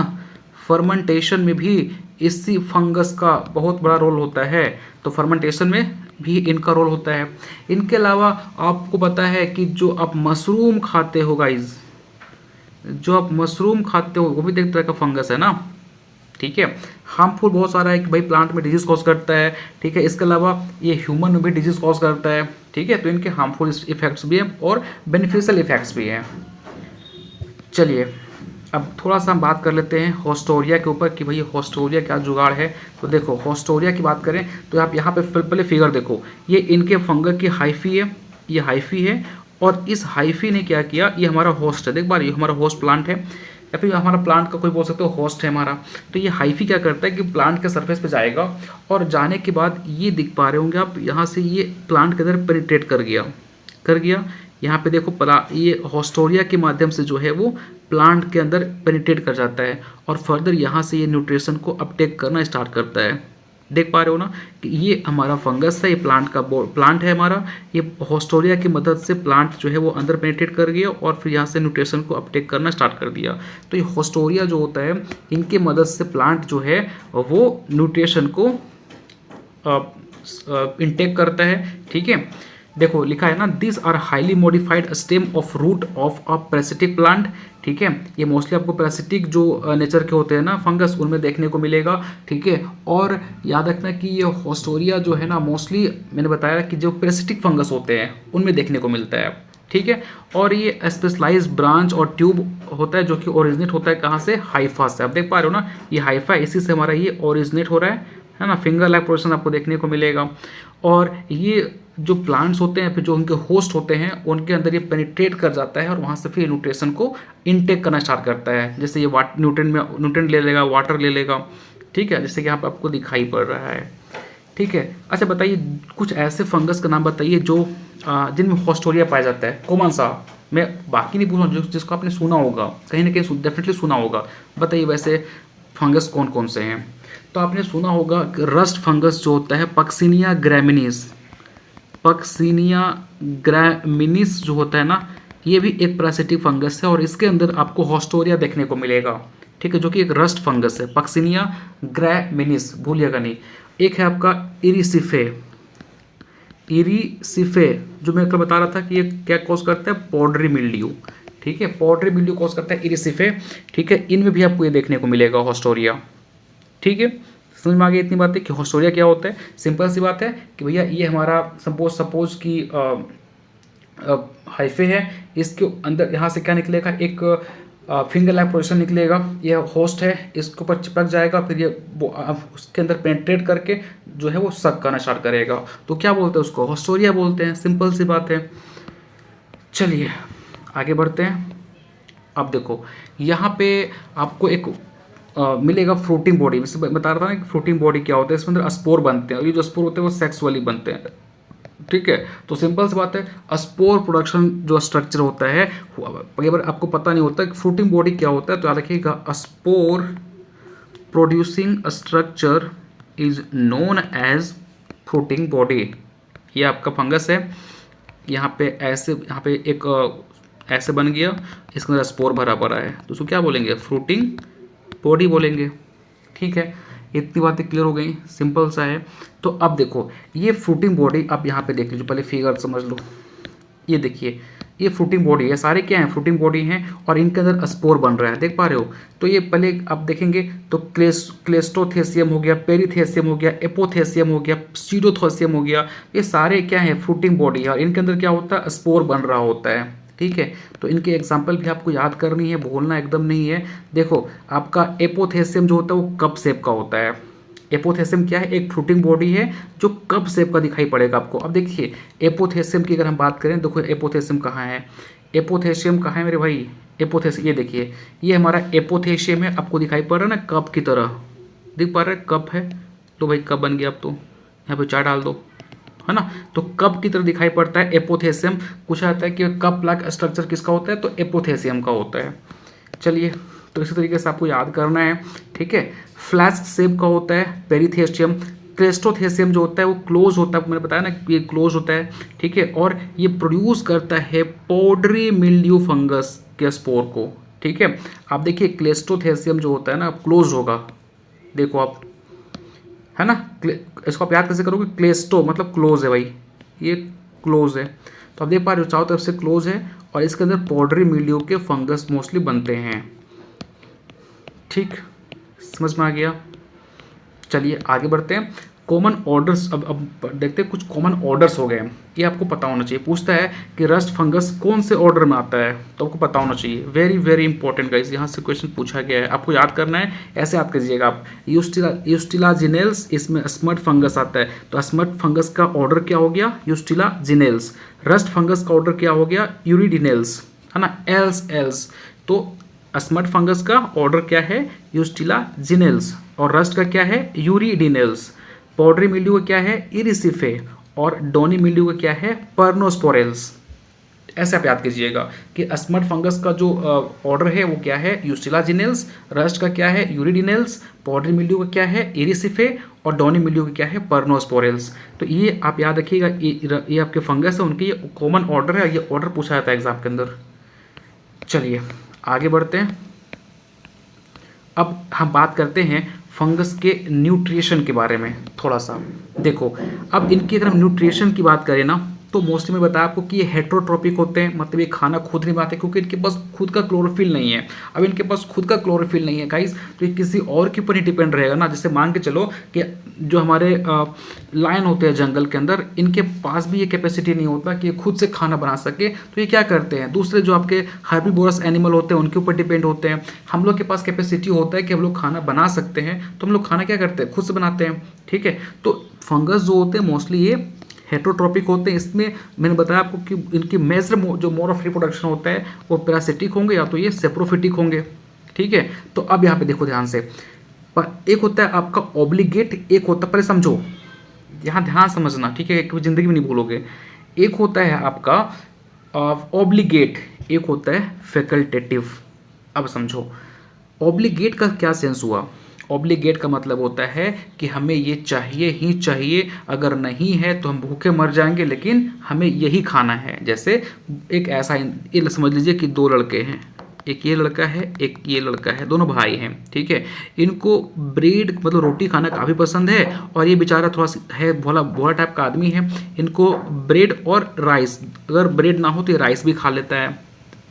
फर्मेंटेशन में भी इसी फंगस का बहुत बड़ा रोल होता है। तो फर्मेंटेशन में भी इनका रोल होता है। इनके अलावा आपको पता है कि जो आप मशरूम खाते हो गाइज, जो आप मशरूम खाते हो वो भी एक तरह का फंगस है ना, ठीक है। हार्मफुल बहुत सारा है कि भाई प्लांट में डिजीज कॉज करता है, ठीक है। इसके अलावा ये ह्यूमन में भी डिजीज कॉज करता है, ठीक है। तो इनके हार्मफुल इफेक्ट्स भी हैं और बेनिफिशियल इफेक्ट्स भी हैं। चलिए अब थोड़ा सा हम बात कर लेते हैं होस्टोरिया के ऊपर कि भाई होस्टोरिया क्या जुगाड़ है। तो देखो होस्टोरिया की बात करें तो आप यहाँ पे पहले फिगर देखो, ये इनके फंगस की हाइफी है, ये हाइफी है। और इस हाइफी ने क्या किया, ये हमारा होस्ट है, देख पा रही हो, हमारा होस्ट प्लांट है या फिर हमारा प्लांट का कोई बोल सकते हो होस्ट है हमारा। तो ये हाइफी क्या करता है कि प्लांट के सरफेस पे जाएगा और जाने के बाद ये दिख पा रहे होंगे आप, यहाँ से ये प्लांट के अंदर पेनिट्रेट कर गया। यहाँ पे देखो ये होस्टोरिया के माध्यम से जो है वो प्लांट के अंदर पेनिट्रेट कर जाता है और फर्दर यहाँ से ये न्यूट्रिशन को अपटेक करना स्टार्ट करता है। देख पा रहे हो ना कि ये हमारा फंगस है, ये प्लांट है हमारा, ये होस्टोरिया की मदद से प्लांट जो है वो अंदर पेनिट्रेट कर गया और फिर यहाँ से न्यूट्रिशन को अपटेक करना स्टार्ट कर दिया। तो ये होस्टोरिया जो होता है इनके मदद से प्लांट जो है वो न्यूट्रिशन को इनटेक करता है, ठीक है। देखो लिखा है ना, this are highly modified stem of root of a parasitic plant. ठीक है, ये मोस्टली आपको पैरासिटिक जो नेचर के होते हैं ना फंगस, उनमें देखने को मिलेगा। ठीक है, और याद रखना कि ये होस्टोरिया जो है ना, मोस्टली मैंने बताया कि जो पैरासिटिक फंगस होते हैं उनमें देखने को मिलता है। ठीक है, और ये स्पेशलाइज ब्रांच और ट्यूब होता है जो कि ओरिजिनेट होता है कहाँ से, हाइफा से। आप देख पा रहे हो ना, ये हाइफा, इसी से हमारा ये ओरिजिनेट हो रहा है ना। फिंगर लाइक पोजीशन आपको देखने को मिलेगा। और ये जो प्लांट्स होते हैं, फिर जो उनके होस्ट होते हैं, उनके अंदर ये पेनिट्रेट कर जाता है और वहाँ से फिर न्यूट्रिशन को इनटेक करना स्टार्ट करता है। जैसे ये न्यूट्रिएंट ले लेगा, वाटर ले लेगा। ठीक है, जैसे कि यहाँ पर आपको दिखाई पड़ रहा है। ठीक है, अच्छा बताइए कुछ ऐसे फंगस का नाम बताइए जो जिनमें होस्टोरिया पाया जाता है, कौन सा। मैं बाकी नहीं पूछ रहा हूँ, जिसको आपने सुना होगा, कहीं ना कहीं डेफिनेटली सुना होगा। बताइए वैसे फंगस कौन कौन से हैं। तो आपने सुना होगा रस्ट फंगस जो होता है, पक्सिनिया ग्रैमिनीस। पक्सिनिया ग्रैमिनीस जो होता है ना, ये भी एक पैरासिटिक फंगस है और इसके अंदर आपको होस्टोरिया देखने को मिलेगा। ठीक है, जो कि एक रस्ट फंगस है, पक्सिनिया ग्रैमिनीस, भूलिएगा नहीं। एक है आपका इरिसिफे। इरिसिफे जो मैं कल बता रहा था कि ये क्या कॉज करता है, पॉडरी मिल्ड्यू। ठीक है, पॉडरी मिल्ड्यू कॉज करता है इरिसिफे। ठीक है, इनमें भी आपको ये देखने को मिलेगा होस्टोरिया। ठीक है, समझ में आ गई इतनी बातें कि होस्टोरिया क्या होता है। सिंपल सी बात है कि भैया ये हमारा सपोज कि हाइफे है, इसके अंदर यहाँ से क्या निकलेगा, एक फिंगर लाइक पोजीशन निकलेगा। ये होस्ट है, इसके ऊपर चिपक जाएगा, फिर ये उसके अंदर पेनिट्रेट करके जो है वो सक करना स्टार्ट करेगा। तो क्या बोलते हैं उसको, होस्टोरिया बोलते हैं। सिंपल सी बात है। चलिए आगे बढ़ते हैं। अब देखो यहाँ पे आपको एक मिलेगा फ्रूटिंग बॉडी। जैसे बता रहा था ना कि फ्रूटिंग बॉडी क्या होता है, इसमें अंदर स्पोर बनते हैं और ये जो स्पोर होते हैं वो सेक्सुअली बनते हैं। ठीक है, तो सिंपल सी बात है, स्पोर प्रोडक्शन जो स्ट्रक्चर होता है, अगर आपको पता नहीं होता कि फ्रूटिंग बॉडी क्या होता है तो याद रखिएगा, spore producing structure is known as fruiting body. ये आपका फंगस है, यहाँ पे ऐसे, यहाँ पे एक ऐसे बन गया, इसके अंदर स्पोर भरा पड़ा है, तो उसको क्या बोलेंगे, फ्रूटिंग बॉडी बोलेंगे। ठीक है, इतनी बातें क्लियर हो गई, सिंपल सा है। तो अब देखो ये फ्रूटिंग बॉडी, आप यहाँ पे देख लीजिए, पहले फिगर समझ लो। ये देखिए ये फ्रूटिंग बॉडी है, सारे क्या हैं, फ्रूटिंग बॉडी हैं और इनके अंदर स्पोर बन रहा है, देख पा रहे हो। तो ये पहले आप देखेंगे तो क्लेस्टोथेसियम हो गया, पेरीथेसियम हो गया, एपोथेसियम हो गया, सीडोथेसियम हो गया, ये सारे क्या है, फ्रूटिंग बॉडी है और इनके अंदर क्या होता है, स्पोर बन रहा होता है। ठीक है, तो इनके एग्जाम्पल भी आपको याद करनी है, भूलना एकदम नहीं है। देखो आपका एपोथेसियम जो होता है वो कप शेप का होता है। एपोथेसियम क्या है, एक फ्रूटिंग बॉडी है जो कप शेप का दिखाई पड़ेगा आपको। अब देखिए एपोथेसियम की अगर हम बात करें, देखो एपोथेसियम कहाँ है, एपोथेसियम कहाँ है मेरे भाई, एपोथेसियम, ये देखिए ये हमारा एपोथेसियम है, आपको दिखाई पड़ रहा है ना कप की तरह, दिख पा रहा है कप है, तो भाई कप बन गया। अब तो यहाँ पे चार डाल दो, है ना, तो कप की तरह दिखाई पड़ता है एपोथेसियम। पूछा जाता है कि कप लाइक स्ट्रक्चर किसका होता है, तो एपोथेसियम का होता है। चलिए, तो इसी तरीके से आपको याद करना है। ठीक है, फ्लैस्क शेप का होता है पेरीथेसियम। क्लेस्टोथेसियम जो होता है वो क्लोज होता है, मैंने बताया ना ये क्लोज होता है। ठीक है, और ये प्रोड्यूस करता है पॉडरी मिल्ड्यू फंगस के स्पोर को। ठीक है, आप देखिए क्लेस्टोथेसियम जो होता है ना क्लोज होगा, देखो आप, है ना, इसको आप याद कैसे करोगे, क्लेस्टो मतलब क्लोज है भाई, ये क्लोज है। तो आप देख पा रहे हो चारों तरफ से क्लोज है और इसके अंदर पॉडरी मिल्ड्यू के फंगस मोस्टली बनते हैं। ठीक, समझ में आ गया। चलिए आगे बढ़ते हैं। कॉमन ऑर्डर्स, अब देखते हैं कुछ कॉमन ऑर्डर्स हो गए, ये आपको पता होना चाहिए। पूछता है कि रस्ट फंगस कौन से ऑर्डर में आता है, तो आपको पता होना चाहिए। वेरी वेरी इंपॉर्टेंट गाइस, यहाँ से क्वेश्चन पूछा गया है, आपको याद करना है, ऐसे याद कीजिएगा आप। यूस्टिलाजिनेल्स, इसमें स्मट फंगस आता है, तो स्मट फंगस का ऑर्डर क्या हो गया, यूस्टिलाजिनेल्स। रस्ट फंगस का ऑर्डर क्या हो गया, यूरिडिनेल्स, है ना, एल्स। तो स्मट फंगस का ऑर्डर क्या है, यूस्टिलाजिनेल्स, और रस्ट का क्या है, यूरिडिनेल्स। पॉडरी मिल्ड्यू का क्या है, इरिसिफे, और डोनी मिल्ड्यू का क्या है, पर्नोस्पोरेल्स। ऐसे आप याद कीजिएगा कि स्मट फंगस का जो ऑर्डर है वो क्या है, यूस्टिलाजिनेल्स। रस्ट का क्या है, यूरिडिनेल्स। पॉडरी मिल्ड्यू का क्या है, इरिसिफे, और डोनी मिल्ड्यू का क्या है, पर्नोस्पोरेल्स। तो ये आप याद रखिएगा, ये आपके फंगस है, उनके ये कॉमन ऑर्डर है, ये ऑर्डर पूछा जाता है एग्जाम के अंदर। चलिए आगे बढ़ते हैं। अब हम बात करते हैं फंगस के न्यूट्रिशन के बारे में थोड़ा सा। देखो अब इनकी अगर हम न्यूट्रिशन की बात करें ना, तो मोस्टली मैं बताया आपको कि ये हेट्रोट्रॉपिक होते हैं, मतलब ये खाना खुद नहीं बनाते क्योंकि इनके पास खुद का क्लोरोफिल नहीं है। अब इनके पास खुद का क्लोरोफिल नहीं है गाइस, तो ये किसी और के ऊपर ही डिपेंड रहेगा ना। जैसे मान के चलो कि जो हमारे लायन होते हैं जंगल के अंदर, इनके पास भी ये कैपेसिटी नहीं होता कि ये खुद से खाना बना सके, तो ये क्या करते हैं, दूसरे जो आपके हर्बीवोरस एनिमल होते हैं उनके ऊपर डिपेंड होते हैं। हम लोग के पास कैपेसिटी होता है कि हम लोग खाना बना सकते हैं, तो हम लोग खाना क्या करते हैं, खुद से बनाते हैं। ठीक है, तो फंगस जो होते हैं मोस्टली ये हेट्रोट्रॉपिक होते हैं। इसमें मैंने बताया आपको कि इनकी मेजर जो मोड ऑफ रिप्रोडक्शन होता है वो पैरासिटिक होंगे या तो ये सेप्रोफिटिक होंगे। ठीक है, तो अब यहाँ पे देखो ध्यान से, पर एक होता है आपका ऑब्लिगेट, एक होता है, पहले समझो, यहाँ ध्यान समझना, ठीक है, कभी जिंदगी में नहीं भूलोगे। एक होता है आपका ऑब्लिगेट, एक होता है फैकल्टेटिव। अब समझो ऑब्लिगेट का क्या सेंस हुआ। ऑब्लिगेट का मतलब होता है कि हमें ये चाहिए ही चाहिए, अगर नहीं है तो हम भूखे मर जाएंगे, लेकिन हमें यही खाना है। जैसे एक ऐसा, ये समझ लीजिए कि दो लड़के हैं, एक ये लड़का है एक ये लड़का है, दोनों भाई हैं। ठीक है, इनको ब्रेड मतलब रोटी खाना काफ़ी पसंद है, और ये बेचारा थोड़ा सा है भोला भोला टाइप का आदमी है, इनको ब्रेड और राइस, अगर ब्रेड ना हो तो ये राइस भी खा लेता है।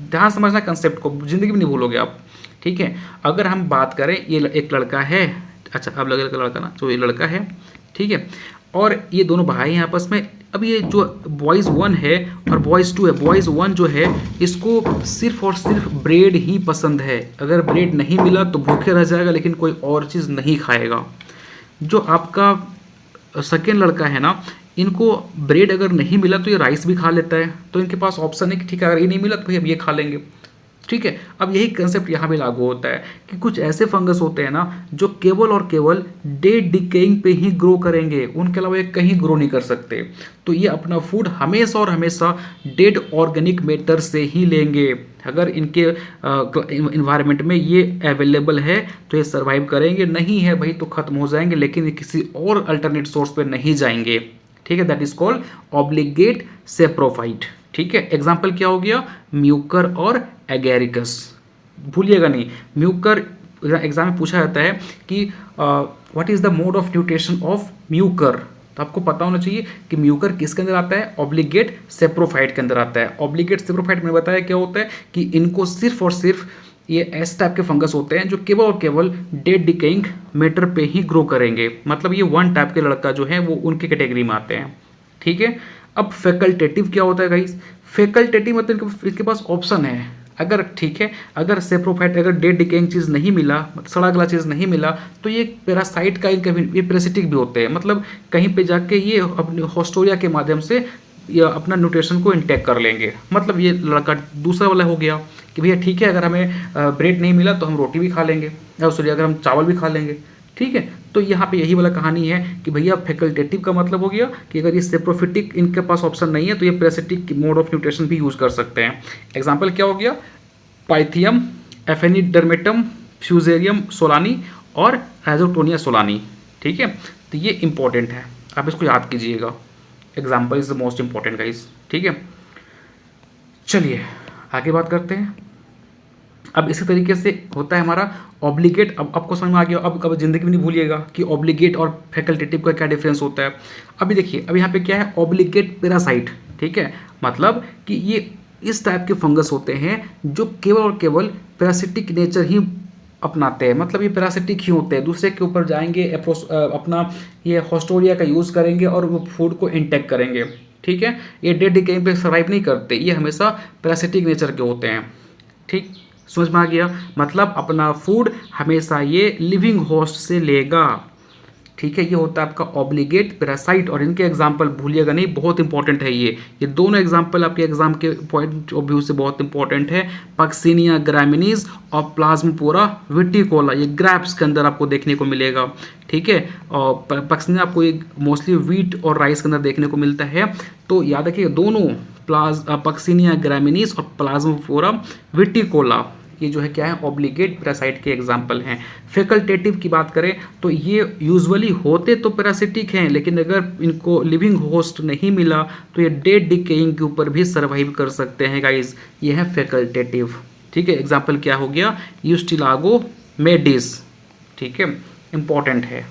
ध्यान समझना कंसेप्ट को, जिंदगी में नहीं भूलोगे आप। ठीक है, अगर हम बात करें, ये एक लड़का है, अच्छा अब लगे लड़का ना, तो ये लड़का है, ठीक है, और ये दोनों भाई हैं आपस में। अब ये जो बॉयज़ 1 है और बॉयज़ 2 है, बॉयज़ 1 जो है इसको सिर्फ और सिर्फ ब्रेड ही पसंद है, अगर ब्रेड नहीं मिला तो भूखे रह जाएगा, लेकिन कोई और चीज़ नहीं खाएगा। जो आपका सेकेंड लड़का है ना, इनको ब्रेड अगर नहीं मिला तो ये राइस भी खा लेता है, तो इनके पास ऑप्शन है कि ठीक है अगर ये नहीं मिला तो भाई हम ये खा लेंगे। ठीक है, अब यही कंसेप्ट यहाँ भी लागू होता है कि कुछ ऐसे फंगस होते हैं ना जो केवल और केवल डेड डिकेइंग पे ही ग्रो करेंगे, उनके अलावा ये कहीं ग्रो नहीं कर सकते। तो ये अपना फूड हमेशा और हमेशा डेड ऑर्गेनिक मैटर से ही लेंगे। अगर इनके इन्वायरमेंट में ये अवेलेबल है तो ये सर्वाइव करेंगे, नहीं है भाई तो खत्म हो जाएंगे, लेकिन किसी और अल्टरनेट सोर्स पे नहीं जाएंगे। ठीक है, that is called obligate saprophyte. ठीक है, एग्जाम्पल क्या हो गया, म्यूकर और एगेरिकस। भूलिएगा नहीं, म्यूकर एग्जाम में पूछा जाता है कि what is the mode of nutrition of Mucor, तो आपको पता होना चाहिए कि म्यूकर किसके अंदर आता है, ऑब्लिगेट सेप्रोफाइट के अंदर आता है। ऑब्लिगेट सेप्रोफाइट मैंने बताया क्या होता है कि इनको सिर्फ और सिर्फ ये ऐसे टाइप के फंगस होते हैं जो केवल और केवल डेड डिकेइंग मैटर पे ही ग्रो करेंगे, मतलब ये वन टाइप के लड़का जो है वो उनकी कैटेगरी में आते हैं। ठीक है, अब फैकल्टेटिव क्या होता है गाइस, फैकल्टेटिव मतलब इसके पास ऑप्शन है, अगर ठीक है अगर सेप्रोफाइट अगर डेड डिकेइंग चीज़ नहीं मिला, सड़ा गला चीज़ नहीं मिला, तो ये पैरासाइट का इनका ये पैरासिटिक भी होते हैं, मतलब कहीं पे जाके ये अपने होस्टोरिया के माध्यम से या अपना न्यूट्रिशन को इंटेक कर लेंगे। मतलब ये लड़का दूसरा वाला हो गया कि भैया ठीक है अगर हमें ब्रेड नहीं मिला तो हम रोटी भी खा लेंगे, या सॉरी अगर हम चावल भी खा लेंगे। ठीक है, तो यहाँ पे यही वाला कहानी है कि भैया फैकल्टेटिव का मतलब हो गया कि अगर ये सेप्रोफिटिक इनके पास ऑप्शन नहीं है तो ये पैरासिटिक मोड ऑफ न्यूट्रिशन भी यूज़ कर सकते हैं। एग्जाम्पल क्या हो गया, पाइथियम, एफेनिडर्मेटम, फ्यूजेरियम सोलानी और राइजोटोनिया सोलानी। ठीक है, तो ये इंपॉर्टेंट है, आप इसको याद कीजिएगा, example is the most important guys. ठीक है, चलिए आगे बात करते हैं। अब इसी तरीके से होता है हमारा ऑब्लिगेट। अब आपको समझ में आ गया, अब कभी ज़िंदगी में नहीं भूलिएगा कि ऑब्लिगेट और फैकल्टेटिव का क्या डिफरेंस होता है। अभी देखिए, अब यहाँ पे क्या है, ऑब्लिगेट पैरासाइट। ठीक है, मतलब कि ये इस टाइप के फंगस होते हैं जो केवल और केवल पैरासिटिक नेचर ही अपनाते हैं, मतलब ये पैरासिटिक ही होते हैं, दूसरे के ऊपर जाएंगे, अपना ये होस्टोरिया का यूज़ करेंगे और वो फूड को इंटेक करेंगे। ठीक है, ये डेड डिकेइंग पे सर्वाइव नहीं करते, ये हमेशा पैरासिटिक नेचर के होते हैं। ठीक, समझ में आ गया, मतलब अपना फूड हमेशा ये लिविंग होस्ट से लेगा। ठीक है, ये होता है आपका ऑब्लिगेट पैरासाइट, और इनके एग्जाम्पल भूलिएगा नहीं, बहुत इंपॉर्टेंट है ये दोनों एग्जाम्पल आपके एग्जाम के पॉइंट ऑफ व्यू से बहुत इंपॉर्टेंट है। पक्सिनिया ग्रामिनीज और प्लाज्मोपोरा विटिकोला, ये ग्रैप्स के अंदर आपको देखने को मिलेगा। ठीक है, और पक्सिनिया आपको ये मोस्टली व्हीट और राइस के अंदर देखने को मिलता है, तो याद रखिए दोनों पक्सिनिया ग्रामिनीज और प्लाज्मोपोरा विटिकोला ये जो है क्या है, ऑब्लिगेट पैरासाइट के एग्जाम्पल हैं। फैकल्टेटिव की बात करें तो ये यूजुअली होते तो पैरासिटिक हैं, लेकिन अगर इनको लिविंग होस्ट नहीं मिला तो ये डेड डिकेइंग के ऊपर भी सर्वाइव कर सकते हैं गाइस, ये है फैकल्टेटिव। ठीक है, एग्जाम्पल क्या हो गया, यूस्टिलागो मेडिस। ठीक है, इंपॉर्टेंट है।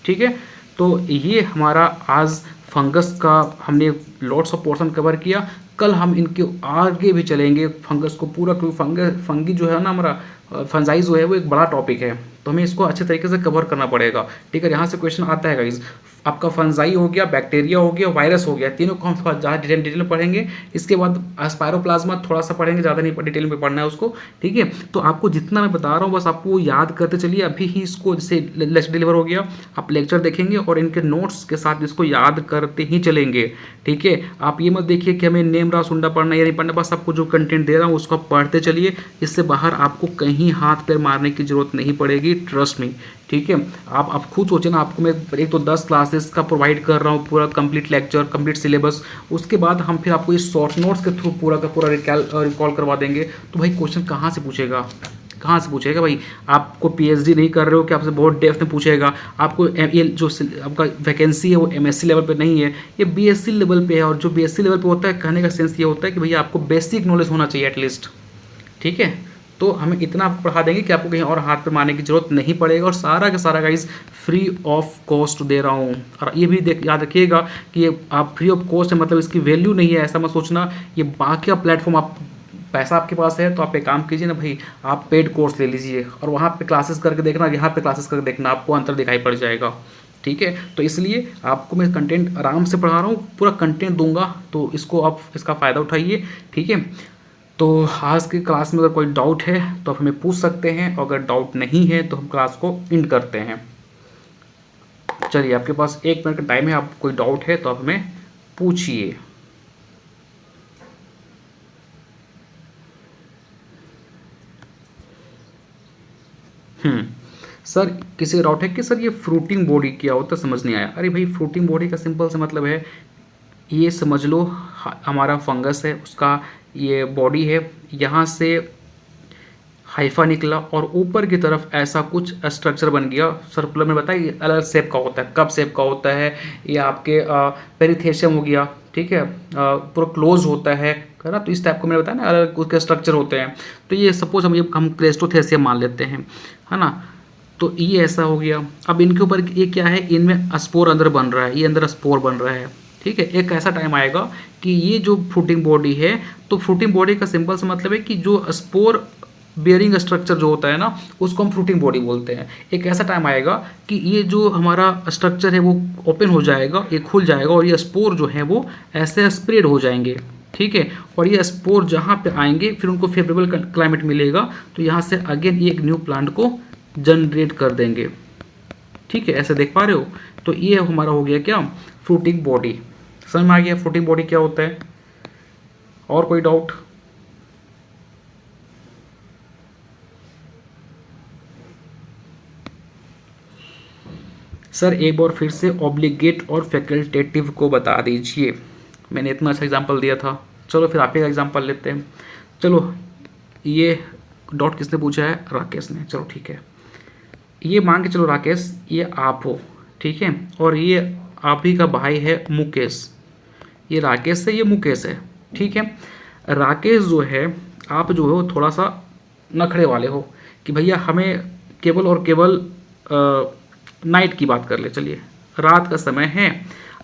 ठीक है, तो ये हमारा आज फंगस का हमने लॉट्स ऑफ पोर्शन कवर किया। कल हम इनके आगे भी चलेंगे फंगस को पूरा, क्योंकि फंगी जो है ना हमारा फंजाई जो है वो एक बड़ा टॉपिक है, तो हमें इसको अच्छे तरीके से कवर करना पड़ेगा। ठीक है, यहाँ से क्वेश्चन आता है गाइस, आपका फंजाई हो गया, बैक्टीरिया हो गया, वायरस हो गया, तीनों को हम ज़्यादा डिटेल में पढ़ेंगे। इसके बाद स्पायरोप्लाज्मा थोड़ा सा पढ़ेंगे, ज़्यादा नहीं डिटेल में पढ़ना है उसको। ठीक है, तो आपको जितना मैं बता रहा हूँ बस आपको याद करते चलिए। अभी ही इसको जैसे लेक्चर डिलीवर हो गया, आप लेक्चर देखेंगे और इनके नोट्स के साथ इसको याद करते ही चलेंगे। ठीक है, आप ये मत देखिए कि हमें नेम रा सुंडा पढ़ना या नहीं पढ़ना, बस आपको जो कंटेंट दे रहा हूँ उसको आप पढ़ते चलिए। इससे बाहर आपको कहीं हाथ पैर मारने की जरूरत नहीं पड़ेगी, ट्रस्ट मी। ठीक है, आप खुद सोचें ना, आपको मैं एक तो 10 क्लासेस का प्रोवाइड कर रहा हूँ, पूरा कंप्लीट लेक्चर, कंप्लीट सिलेबस, उसके बाद हम फिर आपको इस शॉर्ट नोट्स के थ्रू पूरा का पूरा रिकॉल करवा देंगे। तो भाई क्वेश्चन कहाँ से पूछेगा, कहाँ से पूछेगा भाई? आपको पीएचडी नहीं कर रहे हो कि आपसे बहुत डेप्थ में पूछेगा? आपको ये जो आपका वैकेंसी है वो एमएससी लेवल पे नहीं है, ये बीएससी लेवल पे है। और जो बीएससी लेवल पे होता है, कहने का सेंस ये होता है कि भैया आपको बेसिक नॉलेज होना चाहिए एटलीस्ट। ठीक है, तो हमें इतना पढ़ा देंगे कि आपको कहीं और हाथ पे मारने की जरूरत नहीं पड़ेगा, और सारा का सारा गाइज फ्री ऑफ कॉस्ट दे रहा हूँ। और ये भी याद रखिएगा कि ये आप फ्री ऑफ कॉस्ट है मतलब इसकी वैल्यू नहीं है, ऐसा मत सोचना। ये बाकी का प्लेटफॉर्म, आप पैसा आपके पास है तो आप एक काम कीजिए ना भाई, आप पेड कोर्स ले लीजिए और वहाँ पे क्लासेस करके देखना, यहाँ पे क्लासेस करके देखना, आपको अंतर दिखाई पड़ जाएगा। ठीक है, तो इसलिए आपको मैं कंटेंट आराम से पढ़ा रहा हूँ, पूरा कंटेंट दूंगा, तो इसको आप इसका फ़ायदा उठाइए। ठीक है, तो आज की क्लास में अगर कोई डाउट है तो आप हमें पूछ सकते हैं, और अगर डाउट नहीं है तो हम क्लास को एंड करते हैं। चलिए, आपके पास 1 मिनट का टाइम है, आप कोई डाउट है तो आप हमें पूछिए। सर किसी का डाउट है कि सर ये फ्रूटिंग बॉडी क्या होता है, समझ नहीं आया। अरे भाई, फ्रूटिंग बॉडी का सिंपल सा मतलब है, ये समझ लो हमारा फंगस है, उसका ये बॉडी है, यहाँ से हाइफा निकला और ऊपर की तरफ ऐसा कुछ स्ट्रक्चर बन गया सर्कुलर में। बताइए अलग अलग शेप का होता है, कप शेप का होता है, या आपके पेरिथेशियम हो गया। ठीक है, पूरा क्लोज होता है ना, तो इस टाइप को मैंने बताया ना, अलग अलग उसके स्ट्रक्चर होते हैं। तो ये सपोज हम क्लेस्टोथेसियम मान लेते हैं, है ना, तो ये ऐसा हो गया। अब इनके ऊपर ये क्या है, इनमें स्पोर अंदर बन रहा है, ये अंदर स्पोर बन रहा है। ठीक है, एक ऐसा टाइम आएगा कि ये जो फ्रूटिंग बॉडी है, तो फ्रूटिंग बॉडी का सिंपल सा मतलब है कि जो स्पोर बियरिंग स्ट्रक्चर जो होता है ना, उसको हम फ्रूटिंग बॉडी बोलते हैं। एक ऐसा टाइम आएगा कि ये जो हमारा स्ट्रक्चर है वो ओपन हो जाएगा, ये खुल जाएगा, और ये स्पोर जो है वो ऐसे स्प्रेड हो जाएंगे। ठीक है, और ये स्पोर जहाँ पे आएंगे फिर उनको फेवरेबल क्लाइमेट मिलेगा, तो यहाँ से अगेन ये एक न्यू प्लांट को जनरेट कर देंगे। ठीक है, ऐसे देख पा रहे हो? तो ये हमारा हो गया क्या, फ्रूटिंग बॉडी। समझ में आ गया फ्रूटिंग बॉडी क्या होता है? और कोई डाउट? सर एक बार फिर से ऑब्लिगेट और फैकल्टेटिव को बता दीजिए। मैंने इतना अच्छा एग्जांपल दिया था, चलो फिर आप ही का एग्जांपल लेते हैं। चलो, ये डाउट किसने पूछा है? राकेश ने। चलो ठीक है, ये मान के चलो राकेश ये आप हो, ठीक है, और ये आप ही का भाई है मुकेश। ये राकेश है, ये मुकेश है। ठीक है, राकेश जो है, आप जो हो थोड़ा सा नखड़े वाले हो कि भैया हमें केवल और केवल नाइट की बात कर ले, चलिए रात का समय है,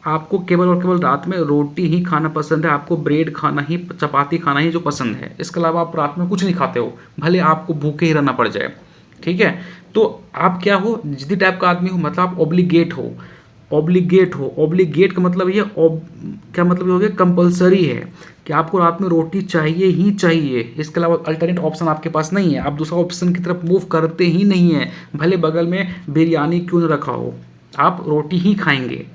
आपको केवल और केवल रात में रोटी ही खाना पसंद है, आपको ब्रेड खाना ही, चपाती खाना ही जो पसंद है, इसके अलावा आप रात में कुछ नहीं खाते हो, भले आपको भूखे ही रहना पड़ जाए। ठीक है, तो आप क्या हो, जिद्दी टाइप का आदमी हो, मतलब आप ऑब्लिगेट हो। ऑब्लिगेट हो, ऑब्लिगेट का मतलब ये क्या मतलब ये हो गया, कंपलसरी है कि आपको रात में रोटी चाहिए ही चाहिए, इसके अलावा अल्टरनेट ऑप्शन आपके पास नहीं है, आप दूसरा ऑप्शन की तरफ मूव करते ही नहीं है, भले बगल में बिरयानी क्यों न रखा हो, आप रोटी ही खाएंगे।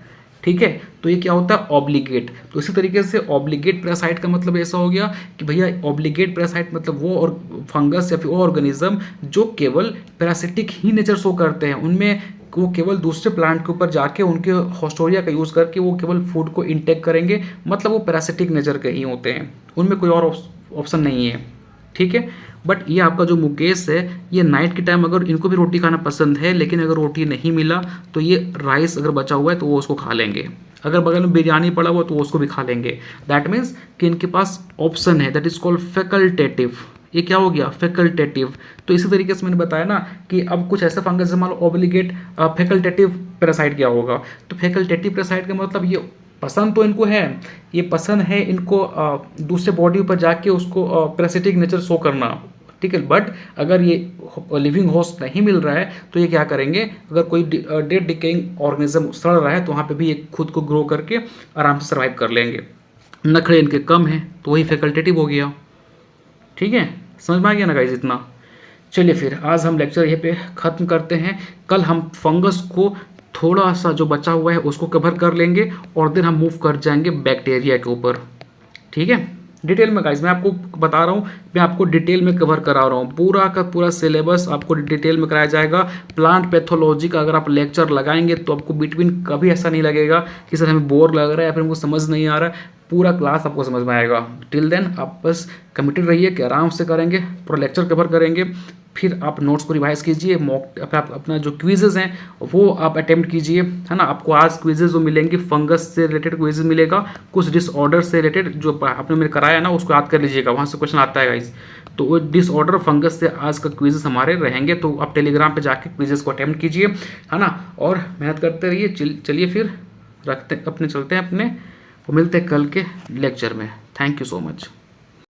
ठीक है, तो ये क्या होता है, ऑब्लिगेट। तो इसी तरीके से ऑब्लिगेट पैरासाइट का मतलब ऐसा हो गया कि भैया ऑब्लिगेट पैरासाइट मतलब वो और फंगस या फिर वो ऑर्गेनिज्म जो केवल पैरासिटिक ही नेचर शो करते हैं, उनमें वो केवल दूसरे प्लांट के ऊपर जाके उनके हॉस्टोरिया का यूज़ करके वो केवल फूड को इंटेक करेंगे, मतलब वो पैरासिटिक नेचर के ही होते हैं, उनमें कोई और ऑप्शन नहीं है। ठीक है, बट ये आपका जो मुकेश है, ये नाइट के टाइम अगर इनको भी रोटी खाना पसंद है, लेकिन अगर रोटी नहीं मिला तो ये राइस अगर बचा हुआ है तो वो उसको खा लेंगे, अगर बगल में बिरयानी पड़ा हुआ तो वो उसको भी खा लेंगे। दैट मीन्स कि इनके पास ऑप्शन है, दैट इज कॉल्ड फैकल्टेटिव। ये क्या हो गया, फैकल्टेटिव। तो इसी तरीके से मैंने बताया ना कि अब कुछ ऐसा फंगस मान लो ऑब्लिगेट फैकल्टेटिव पैरासाइट क्या होगा, तो फैकल्टेटिव पैरासाइट का मतलब ये पसंद तो इनको है, ये पसंद है इनको दूसरे बॉडी ऊपर जाके उसको पैरासिटिक नेचर शो करना, ठीक है। बट अगर ये लिविंग होस्ट नहीं मिल रहा है तो ये क्या करेंगे, अगर कोई डेड डिकेइंग ऑर्गेनिज्म सड़ रहा है तो वहाँ पे भी ये खुद को ग्रो करके आराम से सर्वाइव कर लेंगे। नखरे इनके कम हैं तो वही फैकल्टेटिव हो गया, ठीक है। समझ में आ गया ना गाइस इतना। चलिए फिर आज हम लेक्चर यहीं पे ख़त्म करते हैं। कल हम फंगस को थोड़ा सा जो बचा हुआ है उसको कवर कर लेंगे और फिर हम मूव कर जाएंगे बैक्टीरिया के ऊपर, ठीक है। डिटेल में गाइस मैं आपको बता रहा हूँ, मैं आपको डिटेल में कवर करा रहा हूँ, पूरा का पूरा सिलेबस आपको डिटेल में कराया जाएगा। प्लांट पैथोलॉजी का अगर आप लेक्चर लगाएंगे तो आपको बिटवीन कभी ऐसा नहीं लगेगा कि सर हमें बोर लग रहा है या फिर हमको समझ नहीं आ रहा है, पूरा क्लास आपको समझ में आएगा। टिल देन आप बस कमिटेड रहिए कि आराम से करेंगे, पूरा लेक्चर कवर करेंगे, फिर आप नोट्स को रिवाइज कीजिए, मॉक अपना जो क्विजेज हैं वो आप अटेम्प्ट कीजिए, है ना। आपको आज क्विजेज जो मिलेंगे फंगस से रिलेटेड क्विजेज मिलेगा, कुछ डिसऑर्डर से रिलेटेड जो आपने मेरे कराया ना उसको याद कर लीजिएगा, वहाँ से क्वेश्चन आता है गाइस। तो वो डिसऑर्डर फंगस से आज का क्विजेस हमारे रहेंगे, तो आप टेलीग्राम पे जाके क्विजेस को अटेम्प्ट कीजिए, है ना, और मेहनत करते रहिए। चलिए फिर रखते अपने चलते हैं अपने, मिलते हैं कल के लेक्चर में। Thank you so much.